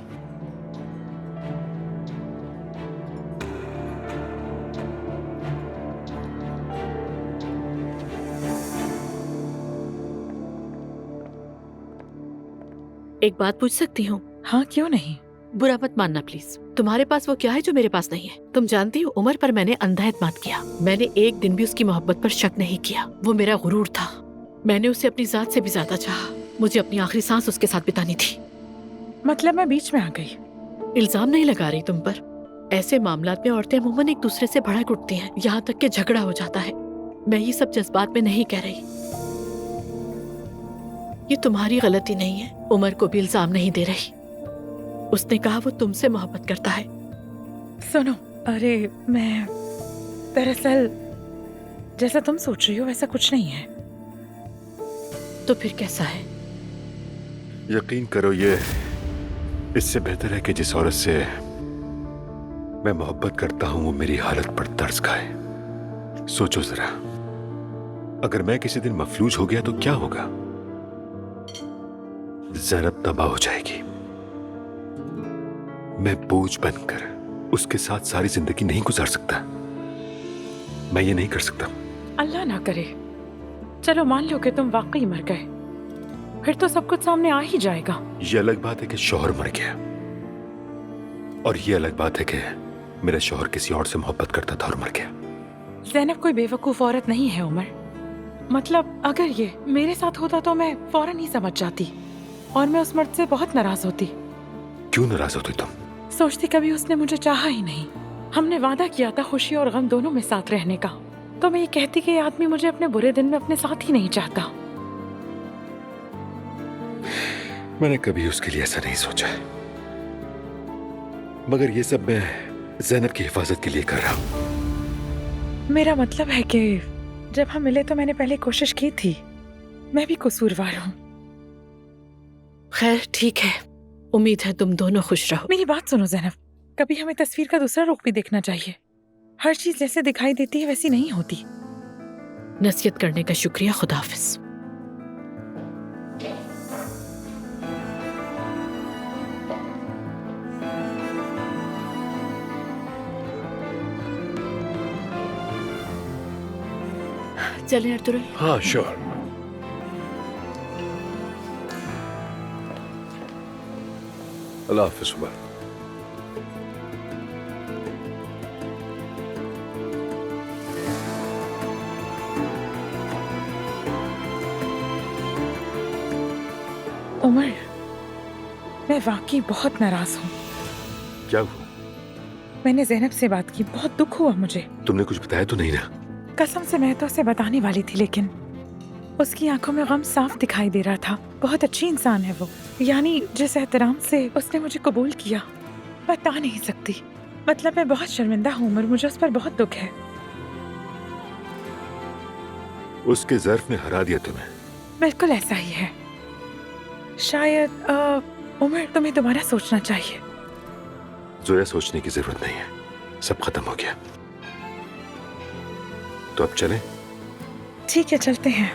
D: एक बात पूछ सकती हूँ?
V: हाँ क्यों नहीं।
D: बुरा मत मानना प्लीज। तुम्हारे पास वो क्या है जो मेरे पास नहीं है? तुम जानती हो उमर पर मैंने अंधा एतमाद किया। मैंने एक दिन भी उसकी मोहब्बत पर शक नहीं किया। वो मेरा गुरूर था। मैंने उसे अपनी जात से भी ज्यादा चाहा। मुझे अपनी आखिरी सांस उसके साथ बितानी थी।
V: मतलब मैं बीच में आ गई।
D: इल्जाम नहीं लगा रही तुम पर। ऐसे मामलात में औरतें अमूमन एक दूसरे से भड़क उठती हैं, यहाँ तक कि झगड़ा हो जाता है। मैं ये सब जज्बात में नहीं कह रही। ये तुम्हारी गलती नहीं है। उमर को भी इल्जाम नहीं दे रही। उसने कहा वो तुमसे मोहब्बत करता है।
V: सुनो, अरे मैं दरअसल जैसा तुम सोच रही हो वैसा कुछ नहीं है।
D: तो फिर कैसा है?
Q: यकीन करो, ये इससे बेहतर है कि जिस औरत से मैं मोहब्बत करता हूं वो मेरी हालत पर तरस खाए। सोचो जरा, अगर मैं किसी दिन मफलूज हो गया तो क्या होगा? ज़ैनब तबाह हो जाएगी। मैं बोझ बनकर उसके साथ सारी जिंदगी नहीं गुजार सकता। मैं ये नहीं कर सकता।
V: अल्लाह ना करे। चलो मान लो कि तुम वाकई मर गए, फिर तो सब कुछ सामने आ ही जाएगा।
Q: ये अलग बात है कि शौहर मर गया, और ये अलग बात है कि मेरा शौहर किसी और से मोहब्बत करता था और मर गया।
V: ज़ैनब कोई बेवकूफ औरत नहीं है उमर। मतलब अगर ये मेरे साथ होता तो मैं फौरन ही समझ जाती और मैं उस मर्द से बहुत नाराज होती।
Q: क्यों नाराज होती तुम?
V: सोचती कभी उसने मुझे चाहा ही नहीं। हमने वादा किया था खुशी और गम दोनों में साथ रहने का, तो मैं ये कहती कि ये आदमी मुझे अपने बुरे दिन में अपने साथ ही नहीं चाहता।
Q: मैंने कभी उसके लिए ऐसा नहीं सोचा, मगर ये सब मैं ज़ैनब की हिफाजत के लिए कर रहा हूँ।
V: मेरा मतलब है कि जब हम मिले तो मैंने पहले कोशिश की थी। मैं भी कसूरवार हूँ।
D: खैर ठीक है, उम्मीद है तुम दोनों खुश रहो।
V: मेरी बात सुनो ज़ैनब, कभी हमें तस्वीर का दूसरा रुख भी देखना चाहिए। हर चीज जैसे दिखाई देती है वैसी नहीं होती।
D: नसीहत करने का शुक्रिया, खुदा हाफिज। चलें अर्तुगरुल।
A: हाँ श्योर। अल्लाह हाफिज उमर।
V: उमर, मैं वाकई बहुत नाराज हूँ।
Q: क्या हुआ?
V: मैंने ज़ैनब से बात की, बहुत दुख हुआ मुझे।
Q: तुमने कुछ बताया तो नहीं ना?
V: कसम से मैं तो उसे बताने वाली थी, लेकिन उसकी आंखों में गम साफ दिखाई दे रहा था। बहुत अच्छी इंसान है वो, यानी जिस एहतराम से उसने मुझे कबूल किया बता नहीं सकती। मतलब मैं बहुत शर्मिंदा हूँ उमर, मुझे उस पर बहुत दुख है।
Q: उसके ज़र्फ में हरा दिया तुम्हें?
V: बिल्कुल ऐसा ही है। शायद उमर तुम्हें दोबारा सोचना चाहिए।
Q: जोया, सोचने की जरूरत नहीं है, सब खत्म हो गया। तो अब चलें?
V: ठीक है, चलते हैं।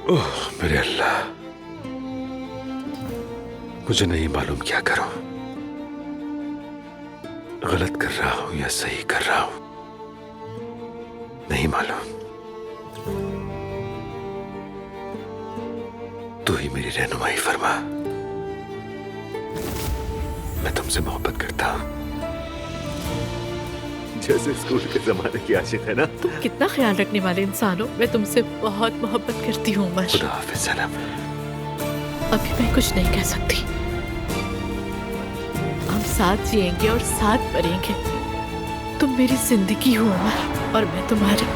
Q: ओह मेरे अल्लाह, मुझे नहीं मालूम क्या करूं। गलत कर रहा हूं या सही कर रहा हूं, नहीं मालूम। तू ही मेरी रहनुमाई फरमा। मैं तुमसे मोहब्बत करता हूं, जैसे स्कूल के जमाने की आशिक है ना।
D: तुम कितना ख्याल रखने वाले इंसान हो। मैं तुमसे बहुत मोहब्बत करती हूँ उमर।
Q: खुदा हाफिज ज़ैनब।
D: अभी मैं कुछ नहीं कह सकती। हम साथ जिएंगे और साथ मरेंगे। तुम मेरी जिंदगी हो उमर, और मैं तुम्हारी।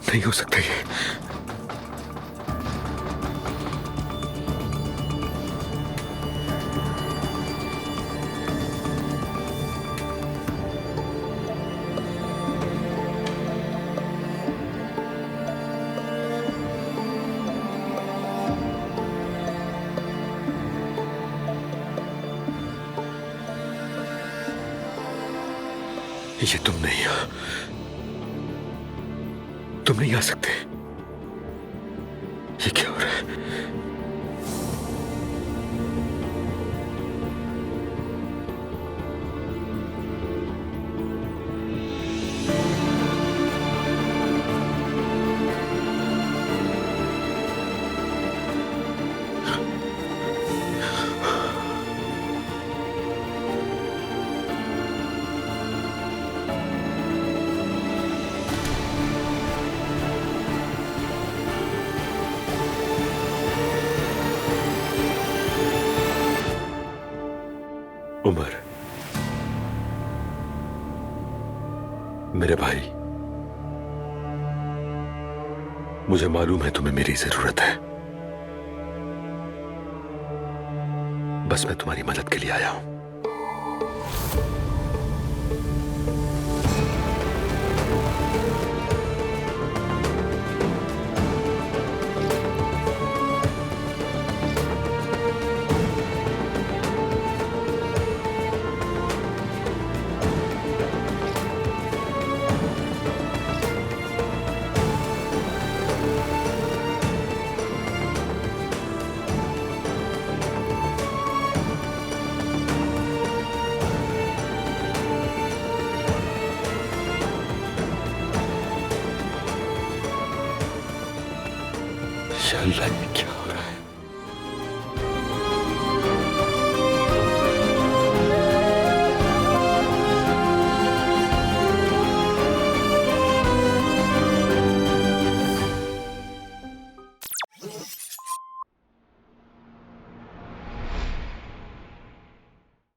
Q: नहीं हो सकता ये। ये तुम नहीं आ सकते। ये क्या हो रहा है? उमर, मेरे भाई, मुझे मालूम है तुम्हें मेरी जरूरत है। बस मैं तुम्हारी मदद के लिए आया हूं। अल्लाह, ये क्या